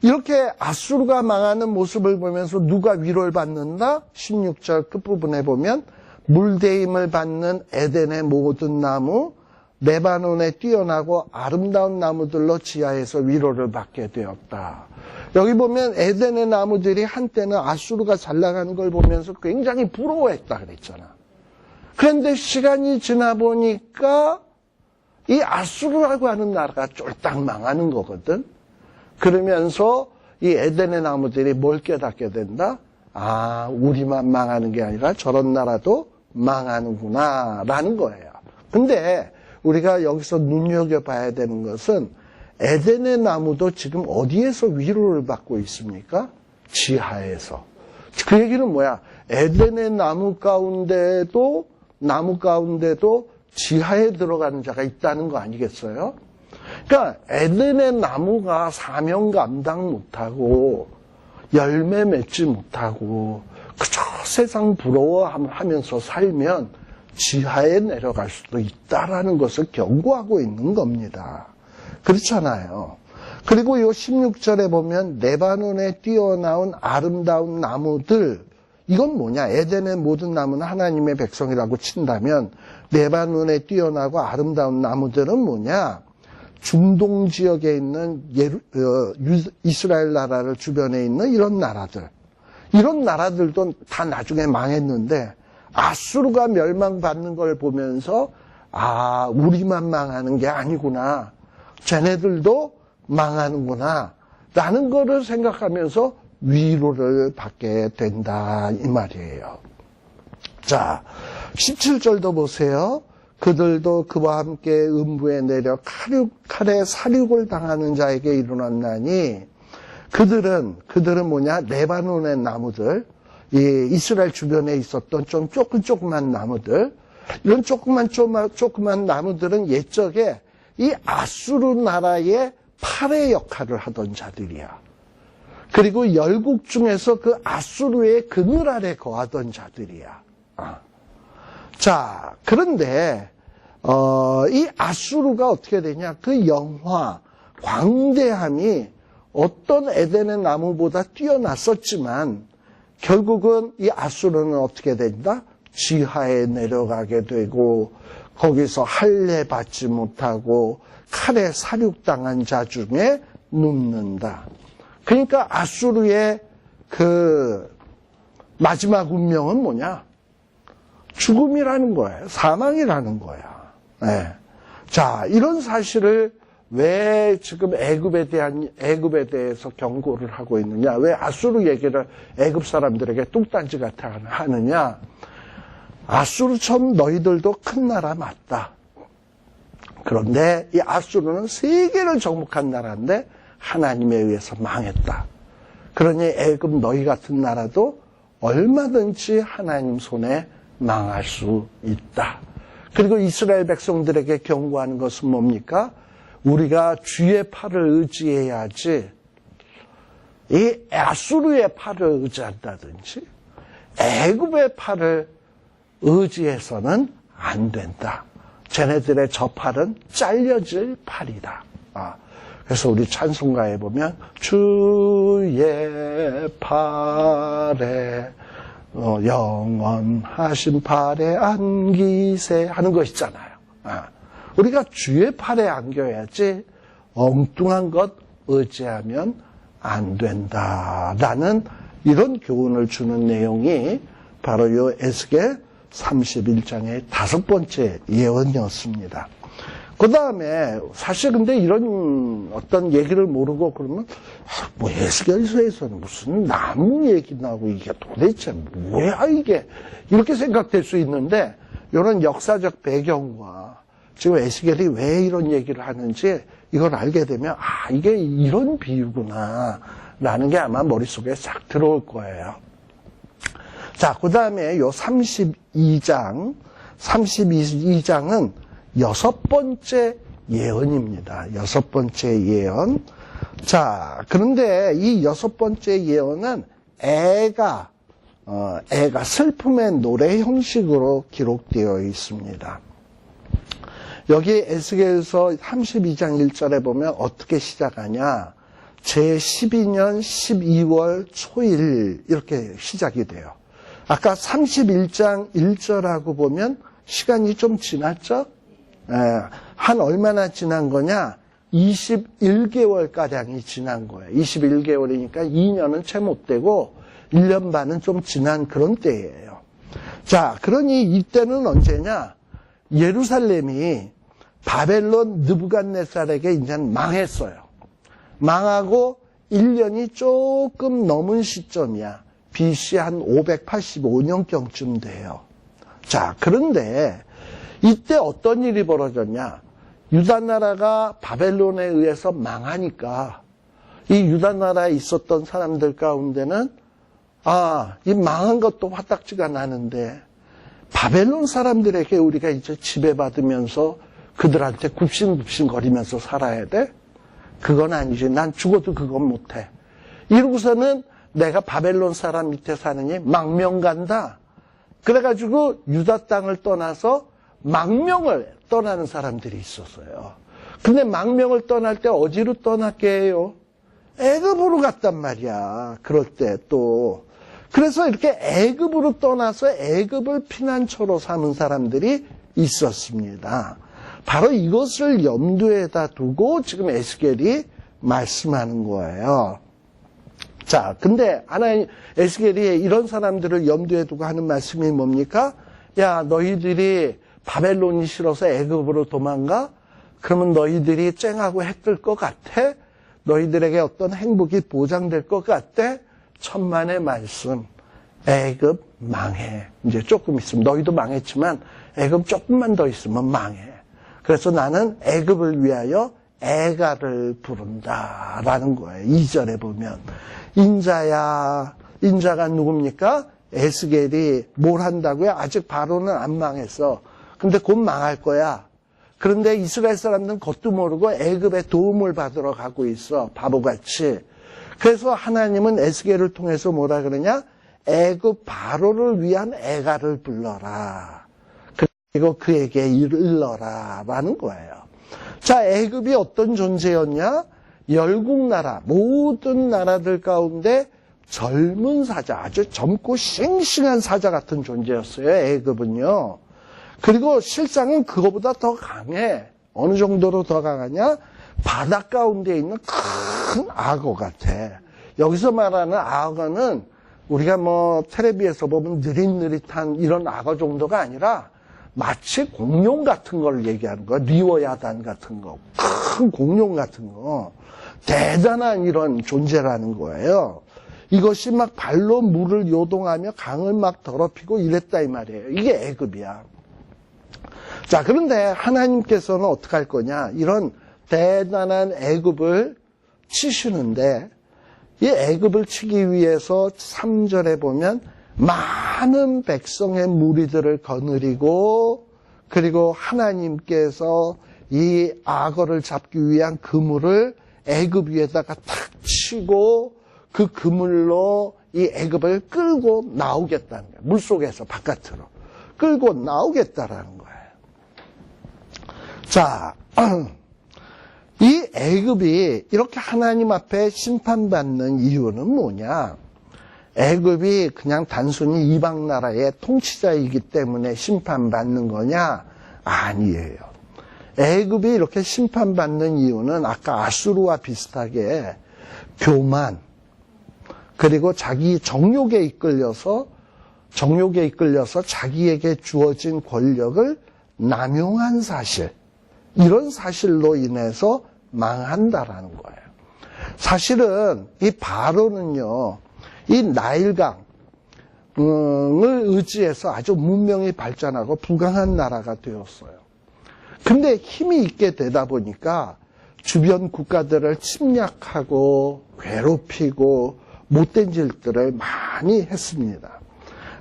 이렇게 아수르가 망하는 모습을 보면서 누가 위로를 받는다? 16절 끝부분에 보면 물대임을 받는 에덴의 모든 나무, 레바논에 뛰어나고 아름다운 나무들로 지하에서 위로를 받게 되었다. 여기 보면 에덴의 나무들이 한때는 아수르가 잘 나가는 걸 보면서 굉장히 부러워했다 그랬잖아. 그런데 시간이 지나 보니까 이 아수르라고 하는 나라가 쫄딱 망하는 거거든. 그러면서 이 에덴의 나무들이 뭘 깨닫게 된다? 아, 우리만 망하는 게 아니라 저런 나라도 망하는구나 라는 거예요. 근데 우리가 여기서 눈여겨봐야 되는 것은 에덴의 나무도 지금 어디에서 위로를 받고 있습니까? 지하에서. 그 얘기는 뭐야? 에덴의 나무 가운데도 지하에 들어가는 자가 있다는 거 아니겠어요? 그러니까 에덴의 나무가 사명 감당 못하고 열매 맺지 못하고 그저 세상 부러워하면서 살면 지하에 내려갈 수도 있다라는 것을 경고하고 있는 겁니다. 그렇잖아요. 그리고 이 16절에 보면 레바논에 뛰어나온 아름다운 나무들, 이건 뭐냐? 에덴의 모든 나무는 하나님의 백성이라고 친다면 레바논에 뛰어나고 아름다운 나무들은 뭐냐? 중동 지역에 있는 이스라엘 나라를 주변에 있는 이런 나라들도 다 나중에 망했는데 아수르가 멸망받는 걸 보면서 아, 우리만 망하는 게 아니구나. 쟤네들도 망하는구나. 라는 거를 생각하면서 위로를 받게 된다 이 말이에요. 자, 17절도 보세요. 그들도 그와 함께 음부에 내려 칼에 사륙을 당하는 자에게 이르렀나니 그들은 뭐냐? 레바논의 나무들, 이 이스라엘 주변에 있었던 좀 조그만 나무들, 이런 조그만 나무들은 옛적에 이 아수르 나라의 팔의 역할을 하던 자들이야. 그리고 열국 중에서 그 아수르의 그늘 아래 거하던 자들이야. 자, 그런데 이 아수르가 어떻게 되냐? 그 영화, 광대함이 어떤 에덴의 나무보다 뛰어났었지만 결국은 이 아수르는 어떻게 된다? 지하에 내려가게 되고 거기서 할례 받지 못하고 칼에 사륙당한 자 중에 눕는다. 그러니까 아수르의 그 마지막 운명은 뭐냐? 죽음이라는 거예요. 사망이라는 거야. 네. 자, 이런 사실을 왜 지금 애굽에 대해서 경고를 하고 있느냐? 왜 아수르 얘기를 애굽 사람들에게 뚱딴지 같아 하느냐? 아수르처럼 너희들도 큰 나라 맞다. 그런데 이 아수르는 세계를 정복한 나라인데 하나님에 의해서 망했다. 그러니 애굽 너희 같은 나라도 얼마든지 하나님 손에 망할 수 있다. 그리고 이스라엘 백성들에게 경고하는 것은 뭡니까? 우리가 주의 팔을 의지해야지 이 아수르의 팔을 의지한다든지 애굽의 팔을 의지해서는 안 된다. 쟤네들의 저 팔은 잘려질 팔이다. 그래서 우리 찬송가에 보면 주의 팔에 영원하신 팔에 안기세 하는 거 있잖아요. 우리가 주의 팔에 안겨야지 엉뚱한 것 의지하면 안 된다라는 이런 교훈을 주는 내용이 바로 요 에스겔 31장의 5번째 예언이었습니다. 그 다음에 사실 근데 이런 어떤 얘기를 모르고 그러면 뭐 에스겔서에서는 무슨 나무 얘기 나오고 이게 도대체 뭐야 이게 이렇게 생각될 수 있는데 이런 역사적 배경과 지금 에스겔이 왜 이런 얘기를 하는지 이걸 알게 되면 이게 이런 비유구나 라는 게 아마 머릿속에 싹 들어올 거예요. 자, 그 다음에 요 32장은 6번째 예언입니다. 6번째 예언. 자, 그런데 이 6번째 예언은 애가 슬픔의 노래 형식으로 기록되어 있습니다. 여기 에스겔서 32장 1절에 보면 어떻게 시작하냐. 제12년 12월 초일 이렇게 시작이 돼요. 아까 31장 1절하고 보면 시간이 좀 지났죠? 한 얼마나 지난 거냐? 21개월가량이 지난 거예요. 21개월이니까 2년은 채 못 되고 1년 반은 좀 지난 그런 때예요. 자, 그러니 이때는 언제냐? 예루살렘이 바벨론 느부갓네살에게 이제 망했어요. 망하고 1년이 조금 넘은 시점이야. BC 한 585년경쯤 돼요. 자, 그런데 이때 어떤 일이 벌어졌냐? 유다 나라가 바벨론에 의해서 망하니까 이 유다 나라에 있었던 사람들 가운데는 이 망한 것도 화딱지가 나는데 바벨론 사람들에게 우리가 이제 지배받으면서 그들한테 굽신굽신 거리면서 살아야 돼? 그건 아니지. 난 죽어도 그건 못해. 이러고서는 내가 바벨론 사람 밑에 사느니 망명 간다. 그래가지고 유다 땅을 떠나서 망명을 떠나는 사람들이 있었어요. 근데 망명을 떠날 때 어디로 떠났게 해요? 애굽으로 갔단 말이야. 그럴 때 또. 그래서 이렇게 애굽으로 떠나서 애굽을 피난처로 삼은 사람들이 있었습니다. 바로 이것을 염두에다 두고 지금 에스겔이 말씀하는 거예요. 자, 근데 하나님 에스겔이 이런 사람들을 염두에 두고 하는 말씀이 뭡니까? 야, 너희들이 바벨론이 싫어서 애굽으로 도망가? 그러면 너희들이 쨍하고 해뜰 것 같아? 너희들에게 어떤 행복이 보장될 것 같아? 천만의 말씀. 애굽 망해. 이제 조금 있으면 너희도 망했지만 애굽 조금만 더 있으면 망해. 그래서 나는 애굽을 위하여 애가를 부른다라는 거예요. 2절에 보면 인자야. 인자가 누굽니까? 에스겔이 뭘 한다고요? 아직 바로는 안 망했어. 근데 곧 망할 거야. 그런데 이스라엘 사람들은 그것도 모르고 애굽의 도움을 받으러 가고 있어. 바보같이. 그래서 하나님은 에스겔을 통해서 뭐라 그러냐? 애굽 바로를 위한 애가를 불러라. 그리고 그에게 일러라 라는 거예요. 자, 애굽이 어떤 존재였냐? 열국나라, 모든 나라들 가운데 젊은 사자, 아주 젊고 싱싱한 사자 같은 존재였어요. 애굽은요. 그리고 실상은 그거보다 더 강해. 어느 정도로 더 강하냐? 바다 가운데 있는 큰 악어 같아. 여기서 말하는 악어는 우리가 뭐 텔레비에서 보면 느릿느릿한 이런 악어 정도가 아니라 마치 공룡 같은 걸 얘기하는 거야. 리워야단 같은 거. 큰 공룡 같은 거. 대단한 이런 존재라는 거예요. 이것이 막 발로 물을 요동하며 강을 막 더럽히고 이랬다 이 말이에요. 이게 애굽이야. 자, 그런데 하나님께서는 어떻게 할 거냐? 이런 대단한 애굽을 치시는데 이 애굽을 치기 위해서 3절에 보면 많은 백성의 무리들을 거느리고 그리고 하나님께서 이 악어를 잡기 위한 그물을 애굽 위에다가 탁 치고 그 그물로 이 애굽을 끌고 나오겠다는 거예요. 물속에서 바깥으로 끌고 나오겠다라는 거예요. 자, 이 애굽이 이렇게 하나님 앞에 심판받는 이유는 뭐냐? 애굽이 그냥 단순히 이방 나라의 통치자이기 때문에 심판받는 거냐? 아니에요. 애굽이 이렇게 심판받는 이유는 아까 아수르와 비슷하게 교만, 그리고 자기 정욕에 이끌려서 자기에게 주어진 권력을 남용한 사실, 이런 사실로 인해서 망한다라는 거예요. 사실은 이 바로는요, 이 나일강을 의지해서 아주 문명이 발전하고 부강한 나라가 되었어요. 근데 힘이 있게 되다 보니까 주변 국가들을 침략하고 괴롭히고 못된 짓들을 많이 했습니다.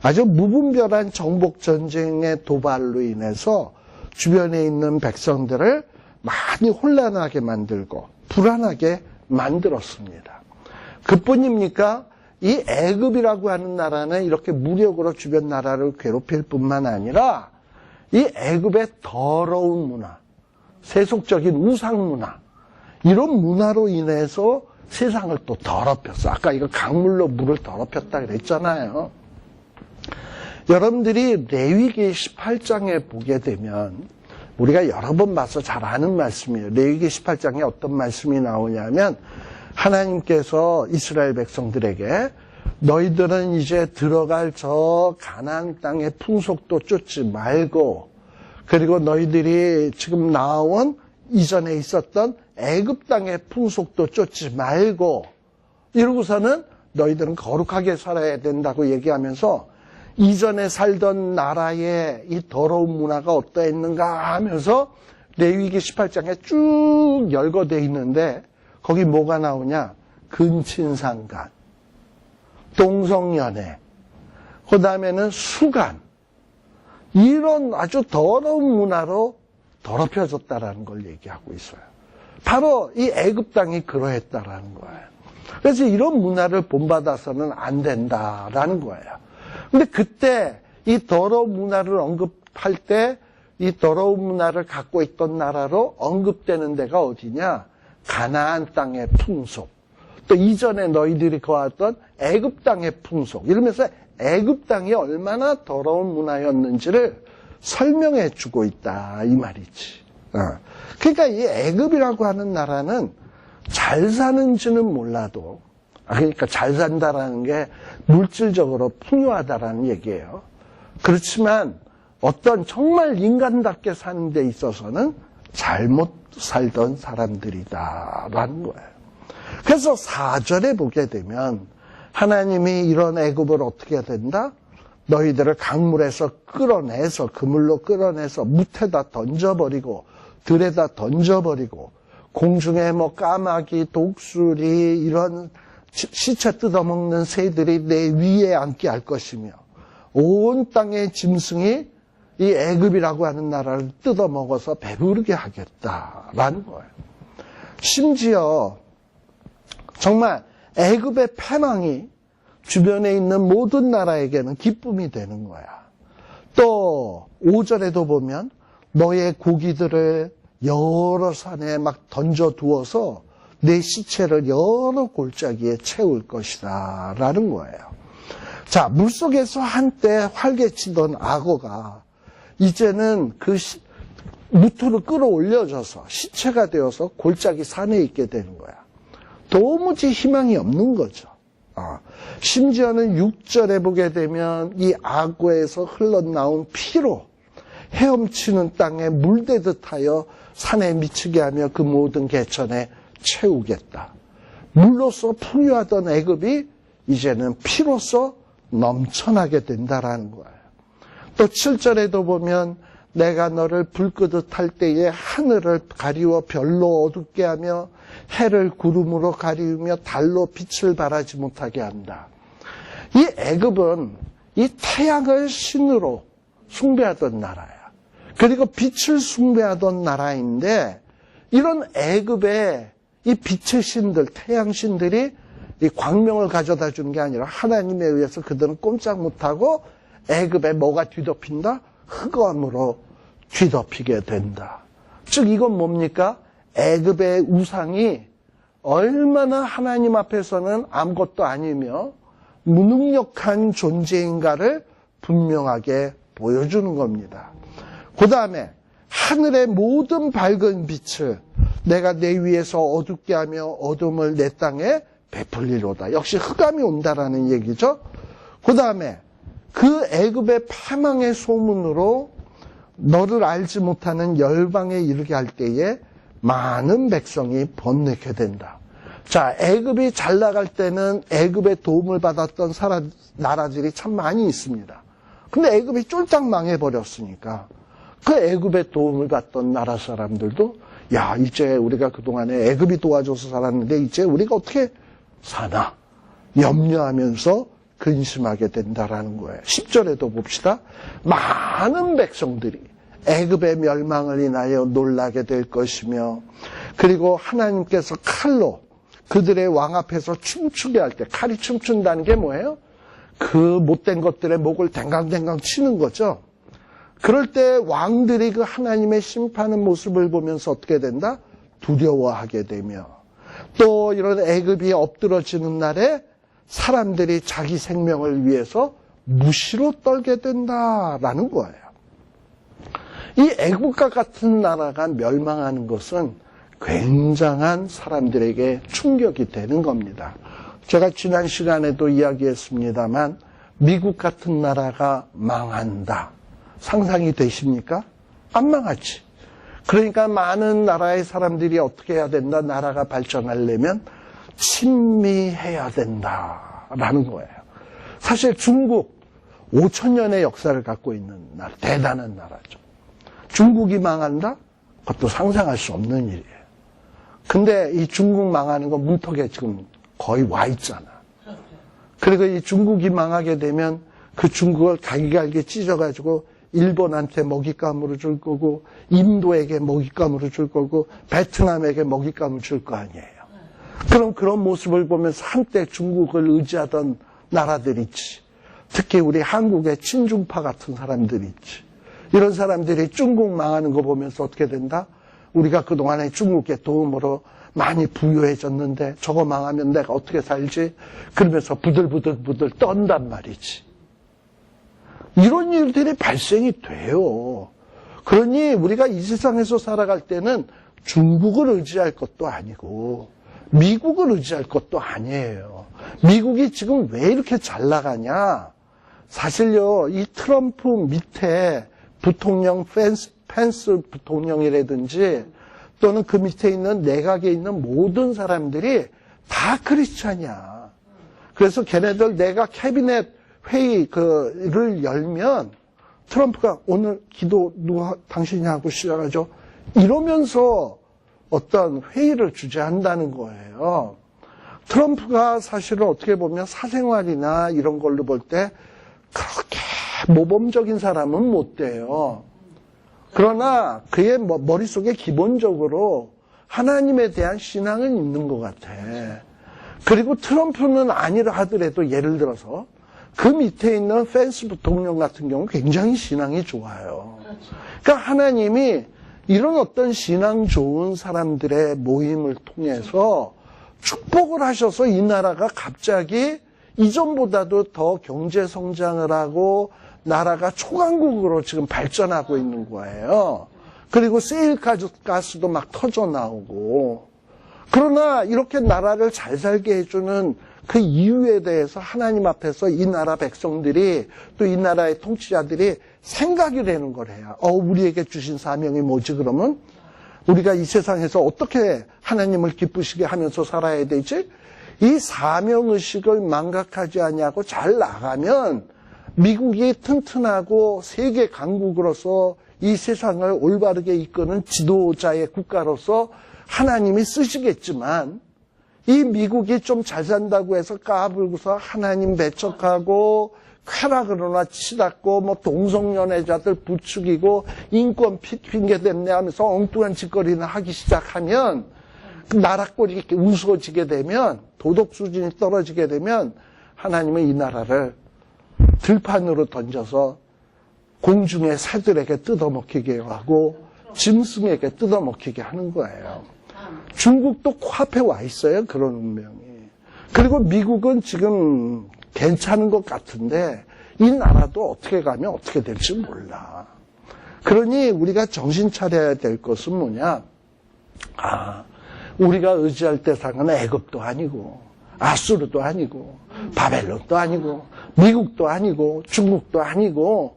아주 무분별한 정복전쟁의 도발로 인해서 주변에 있는 백성들을 많이 혼란하게 만들고 불안하게 만들었습니다. 그뿐입니까? 이 애굽이라고 하는 나라는 이렇게 무력으로 주변 나라를 괴롭힐 뿐만 아니라 이 애굽의 더러운 문화, 세속적인 우상 문화, 이런 문화로 인해서 세상을 또 더럽혔어. 아까 이거 강물로 물을 더럽혔다 그랬잖아요. 여러분들이 레위기 18장에 보게 되면 우리가 여러 번 봐서 잘 아는 말씀이에요. 레위기 18장에 어떤 말씀이 나오냐면 하나님께서 이스라엘 백성들에게 너희들은 이제 들어갈 저 가나안 땅의 풍속도 쫓지 말고, 그리고 너희들이 지금 나온 이전에 있었던 애굽 땅의 풍속도 쫓지 말고, 이러고서는 너희들은 거룩하게 살아야 된다고 얘기하면서 이전에 살던 나라의 이 더러운 문화가 어떠했는가 하면서 레위기 18장에 쭉 열거되어 있는데 거기 뭐가 나오냐? 근친상간, 동성연애, 그 다음에는 수간, 이런 아주 더러운 문화로 더럽혀졌다라는 걸 얘기하고 있어요. 바로 이 애굽 땅이 그러했다라는 거예요. 그래서 이런 문화를 본받아서는 안 된다라는 거예요. 근데 그때 이 더러운 문화를 언급할 때 이 더러운 문화를 갖고 있던 나라로 언급되는 데가 어디냐? 가나안 땅의 풍속, 또 이전에 너희들이 거하던 애굽 땅의 풍속, 이러면서 애굽 땅이 얼마나 더러운 문화였는지를 설명해 주고 있다 이 말이지. 그러니까 이 애굽이라고 하는 나라는 잘 사는지는 몰라도, 그러니까 잘 산다라는 게 물질적으로 풍요하다라는 얘기예요. 그렇지만 어떤 정말 인간답게 사는 데 있어서는 잘못 살던 사람들이다라는 거예요. 그래서 4절에 보게 되면 하나님이 이런 애굽을 어떻게 해야 된다? 너희들을 강물에서 끌어내서, 그물로 끌어내서 무태다 던져버리고 들에다 던져버리고 공중에 뭐 까마귀, 독수리, 이런 시체 뜯어먹는 새들이 내 위에 앉게 할 것이며 온 땅의 짐승이 이 애굽이라고 하는 나라를 뜯어먹어서 배부르게 하겠다라는 거예요. 심지어 정말 애굽의 패망이 주변에 있는 모든 나라에게는 기쁨이 되는 거야. 또 5절에도 보면 너의 고기들을 여러 산에 막 던져두어서 내 시체를 여러 골짜기에 채울 것이다 라는 거예요. 자, 물속에서 한때 활개치던 악어가 이제는 그 무토를 끌어올려져서 시체가 되어서 골짜기 산에 있게 되는 거야. 도무지 희망이 없는 거죠. 심지어는 6절에 보게 되면 이 악어에서 흘러나온 피로 헤엄치는 땅에 물대듯 하여 산에 미치게 하며 그 모든 개천에 채우겠다. 물로서 풍요하던 애굽이 이제는 피로서 넘쳐나게 된다라는 거예요. 또 7절에도 보면 내가 너를 불 끄듯 할 때에 하늘을 가리워 별로 어둡게 하며 해를 구름으로 가리우며 달로 빛을 발하지 못하게 한다. 이 애굽은 이 태양을 신으로 숭배하던 나라야. 그리고 빛을 숭배하던 나라인데 이런 애굽의 이 빛의 신들, 태양 신들이 이 광명을 가져다 준 게 아니라 하나님에 의해서 그들은 꼼짝 못하고 애굽에 뭐가 뒤덮인다? 흑암으로 뒤덮이게 된다. 즉 이건 뭡니까? 애굽의 우상이 얼마나 하나님 앞에서는 아무것도 아니며 무능력한 존재인가를 분명하게 보여주는 겁니다. 그 다음에 하늘의 모든 밝은 빛을 내가 내 위에서 어둡게 하며 어둠을 내 땅에 베풀리로다. 역시 흑암이 온다라는 얘기죠. 그 다음에 그 애굽의 패망의 소문으로 너를 알지 못하는 열방에 이르게 할 때에 많은 백성이 번뇌케 된다. 자, 애굽이 잘 나갈 때는 애굽의 도움을 받았던 나라들이 참 많이 있습니다. 근데 애굽이 쫄딱 망해버렸으니까 그 애굽의 도움을 받던 나라 사람들도 야, 이제 우리가 그동안에 애굽이 도와줘서 살았는데 이제 우리가 어떻게 사나 염려하면서 근심하게 된다라는 거예요. 10절에도 봅시다. 많은 백성들이 애굽의 멸망을 인하여 놀라게 될 것이며 그리고 하나님께서 칼로 그들의 왕 앞에서 춤추게 할 때, 칼이 춤춘다는 게 뭐예요? 그 못된 것들의 목을 댕강댕강 치는 거죠. 그럴 때 왕들이 그 하나님의 심판의 모습을 보면서 어떻게 된다? 두려워하게 되며 또 이런 애굽이 엎드러지는 날에 사람들이 자기 생명을 위해서 무시로 떨게 된다라는 거예요. 이 애국과 같은 나라가 멸망하는 것은 굉장한 사람들에게 충격이 되는 겁니다. 제가 지난 시간에도 이야기했습니다만 미국 같은 나라가 망한다. 상상이 되십니까? 안 망하지. 그러니까 많은 나라의 사람들이 어떻게 해야 된다? 나라가 발전하려면 친미해야 된다라는 거예요. 사실 중국 5,000년의 역사를 갖고 있는 나라, 대단한 나라죠. 중국이 망한다? 그것도 상상할 수 없는 일이에요. 근데 이 중국 망하는 건 문턱에 지금 거의 와 있잖아. 그리고 이 중국이 망하게 되면 그 중국을 갈기갈기 찢어가지고 일본한테 먹잇감으로 줄 거고 인도에게 먹잇감으로 줄 거고 베트남에게 먹잇감을 줄 거 아니에요. 그럼 그런 모습을 보면서 한때 중국을 의지하던 나라들 있지. 특히 우리 한국의 친중파 같은 사람들이 있지. 이런 사람들이 중국 망하는 거 보면서 어떻게 된다? 우리가 그동안에 중국의 도움으로 많이 부유해졌는데 저거 망하면 내가 어떻게 살지? 그러면서 부들부들 떤단 말이지. 이런 일들이 발생이 돼요. 그러니 우리가 이 세상에서 살아갈 때는 중국을 의지할 것도 아니고 미국을 의지할 것도 아니에요. 미국이 지금 왜 이렇게 잘 나가냐? 사실요, 이 트럼프 밑에 부통령 펜스 부통령이라든지 또는 그 밑에 있는 내각에 있는 모든 사람들이 다 크리스찬이야. 그래서 걔네들 내각 캐비넷 회의를 열면 트럼프가 오늘 기도 당신이 하고 시작하죠. 이러면서 어떤 회의를 주재한다는 거예요. 트럼프가 사실은 어떻게 보면 사생활이나 이런 걸로 볼 때 그렇게 모범적인 사람은 못 돼요. 그러나 그의 머릿속에 기본적으로 하나님에 대한 신앙은 있는 것 같아. 그리고 트럼프는 아니라 하더라도 예를 들어서 그 밑에 있는 펜스 부통령 같은 경우 굉장히 신앙이 좋아요. 그러니까 하나님이 이런 어떤 신앙 좋은 사람들의 모임을 통해서 축복을 하셔서 이 나라가 갑자기 이전보다도 더 경제 성장을 하고 나라가 초강국으로 지금 발전하고 있는 거예요. 그리고 세일가스도 막 터져 나오고. 그러나 이렇게 나라를 잘 살게 해주는 그 이유에 대해서 하나님 앞에서 이 나라 백성들이 또 이 나라의 통치자들이 생각이 되는 거래요. 우리에게 주신 사명이 뭐지 그러면? 우리가 이 세상에서 어떻게 하나님을 기쁘시게 하면서 살아야 되지? 이 사명의식을 망각하지 않냐고 잘 나가면 미국이 튼튼하고 세계 강국으로서 이 세상을 올바르게 이끄는 지도자의 국가로서 하나님이 쓰시겠지만 이 미국이 좀 잘 산다고 해서 까불고서 하나님 배척하고 쾌락으로나 치닫고 동성연애자들 부추기고 인권 핑계댔네 하면서 엉뚱한 짓거리나 하기 시작하면 그 나라꼴이 이렇게 우스워지게 되면 도덕 수준이 떨어지게 되면 하나님은 이 나라를 들판으로 던져서 공중의 새들에게 뜯어먹히게 하고 짐승에게 뜯어먹히게 하는 거예요. 중국도 코앞에 와 있어요. 그런 운명이. 그리고 미국은 지금 괜찮은 것 같은데 이 나라도 어떻게 가면 어떻게 될지 몰라. 그러니 우리가 정신 차려야 될 것은 뭐냐? 우리가 의지할 대상은 애굽도 아니고 아수르도 아니고 바벨론도 아니고 미국도 아니고 중국도 아니고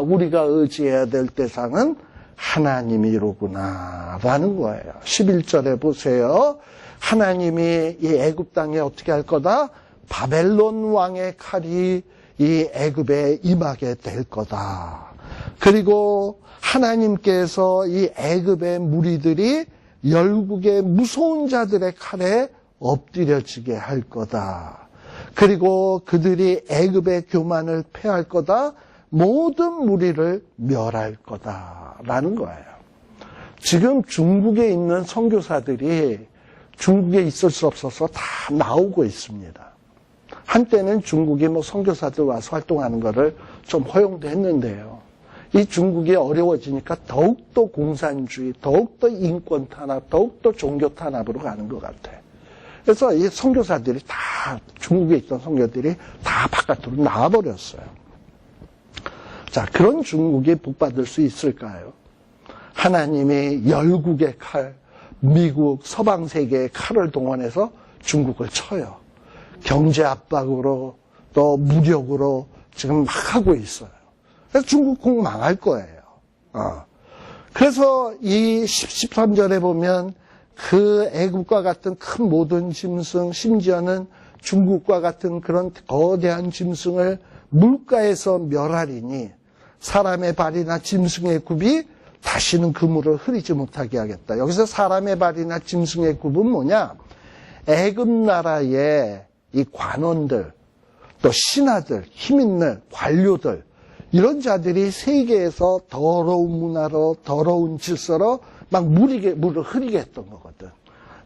우리가 의지해야 될 대상은 하나님이로구나 라는 거예요. 11절에 보세요. 하나님이 이 애굽 땅에 어떻게 할 거다? 바벨론 왕의 칼이 이 애굽에 임하게 될 거다. 그리고 하나님께서 이 애굽의 무리들이 열국의 무서운 자들의 칼에 엎드려지게 할 거다. 그리고 그들이 애굽의 교만을 패할 거다. 모든 무리를 멸할 거다라는 거예요. 지금 중국에 있는 선교사들이 중국에 있을 수 없어서 다 나오고 있습니다. 한때는 중국이 선교사들 와서 활동하는 거를 좀 허용도 했는데요. 이 중국이 어려워지니까 더욱더 공산주의, 더욱더 인권 탄압, 더욱더 종교 탄압으로 가는 것 같아요. 그래서 이 선교사들이 다, 중국에 있던 선교들이 다 바깥으로 나와버렸어요. 자, 그런 중국이 복받을 수 있을까요? 하나님이 열국의 칼, 미국, 서방 세계의 칼을 동원해서 중국을 쳐요. 경제 압박으로 또 무력으로 지금 막 하고 있어요. 그래서 중국 꼭 망할 거예요. 그래서 이 13절에 보면 그 애국과 같은 큰 모든 짐승, 심지어는 중국과 같은 그런 거대한 짐승을 물가에서 멸하리니 사람의 발이나 짐승의 굽이 다시는 그물을 흐리지 못하게 하겠다. 여기서 사람의 발이나 짐승의 굽은 뭐냐? 애굽 나라의 이 관원들, 또 신하들, 힘있는 관료들, 이런 자들이 세계에서 더러운 문화로, 더러운 질서로 막 물을 흐리게 했던 거거든.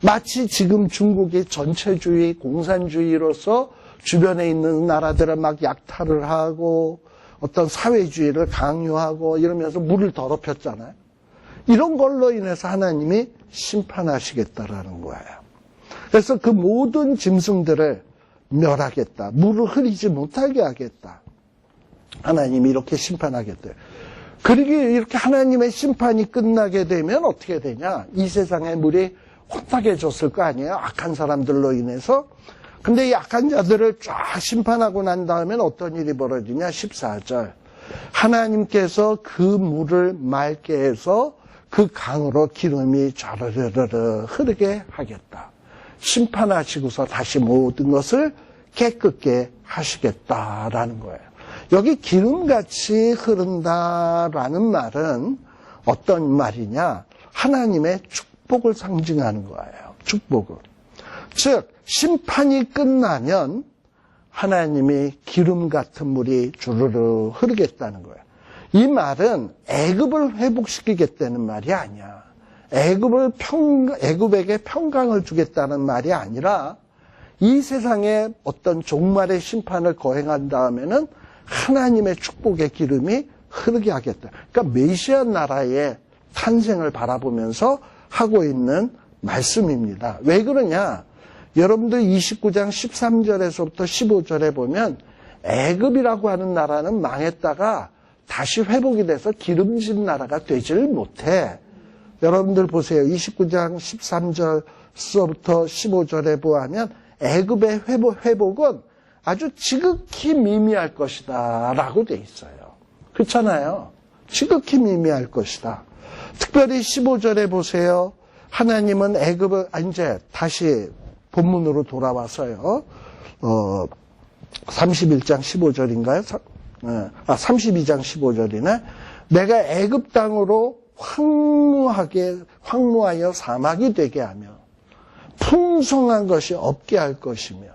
마치 지금 중국이 전체주의, 공산주의로서 주변에 있는 나라들을 막 약탈을 하고 어떤 사회주의를 강요하고 이러면서 물을 더럽혔잖아요. 이런 걸로 인해서 하나님이 심판하시겠다라는 거예요. 그래서 그 모든 짐승들을 멸하겠다. 물을 흐리지 못하게 하겠다. 하나님이 이렇게 심판하겠대요. 그러기 이렇게 하나님의 심판이 끝나게 되면 어떻게 되냐? 이 세상의 물이 혼탁해 졌을 거 아니에요? 악한 사람들로 인해서. 근데 이 악한 자들을 쫙 심판하고 난 다음엔 어떤 일이 벌어지냐? 14절. 하나님께서 그 물을 맑게 해서 그 강으로 기름이 좌르르르 흐르게 하겠다. 심판하시고서 다시 모든 것을 깨끗게 하시겠다라는 거예요. 여기 기름같이 흐른다라는 말은 어떤 말이냐? 하나님의 축복을 상징하는 거예요. 축복을. 즉 심판이 끝나면 하나님이 기름 같은 물이 주르르 흐르겠다는 거예요. 이 말은 애굽을 회복시키겠다는 말이 아니야. 애굽에게 평강을 주겠다는 말이 아니라 이 세상에 어떤 종말의 심판을 거행한 다음에는 하나님의 축복의 기름이 흐르게 하겠다. 그러니까 메시아 나라의 탄생을 바라보면서 하고 있는 말씀입니다. 왜 그러냐? 여러분들 29장 13절에서부터 15절에 보면 애굽이라고 하는 나라는 망했다가 다시 회복이 돼서 기름진 나라가 되질 못해. 여러분들 보세요. 29장 13절서부터 15절에 보면 애굽의 회복은 아주 지극히 미미할 것이다 라고 돼 있어요. 그렇잖아요. 지극히 미미할 것이다. 특별히 15절에 보세요. 하나님은 애굽을 이제 다시 본문으로 돌아와서요. 31장 15절인가요? 32장 15절이네. 내가 애굽 땅으로 황무하여 사막이 되게 하며 풍성한 것이 없게 할 것이며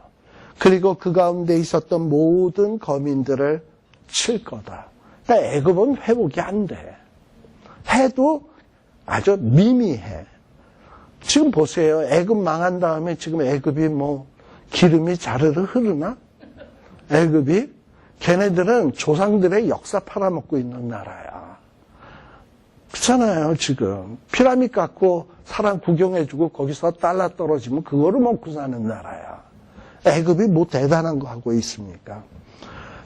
그리고 그 가운데 있었던 모든 거민들을 칠 거다. 그러니까 애굽은 회복이 안 돼. 해도 아주 미미해. 지금 보세요. 애굽 망한 다음에 지금 애굽이 기름이 자르르 흐르나? 애굽이? 걔네들은 조상들의 역사 팔아먹고 있는 나라야. 그렇잖아요, 지금. 피라미드 갖고 사람 구경해주고 거기서 달러 떨어지면 그거를 먹고 사는 나라야. 애굽이 뭐 대단한 거 하고 있습니까?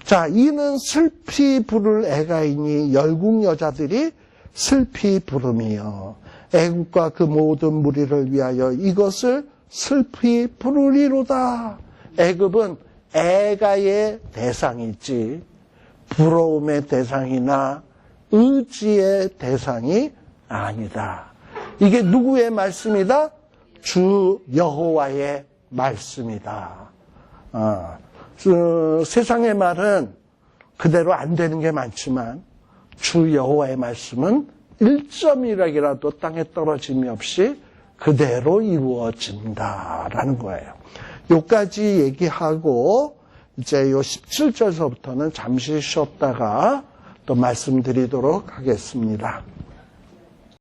자, 이는 슬피 부를 애가이니 열국 여자들이 슬피 부름이요. 애국과 그 모든 무리를 위하여 이것을 슬피 부르리로다. 애굽은 애가의 대상이지 부러움의 대상이나 의지의 대상이 아니다. 이게 누구의 말씀이다? 주 여호와의 말씀이다. 세상의 말은 그대로 안 되는 게 많지만 주 여호와의 말씀은 1점이라도 땅에 떨어짐이 없이 그대로 이루어진다라는 거예요. 요까지 얘기하고 이제 요 17절서부터는 잠시 쉬었다가 또 말씀드리도록 하겠습니다.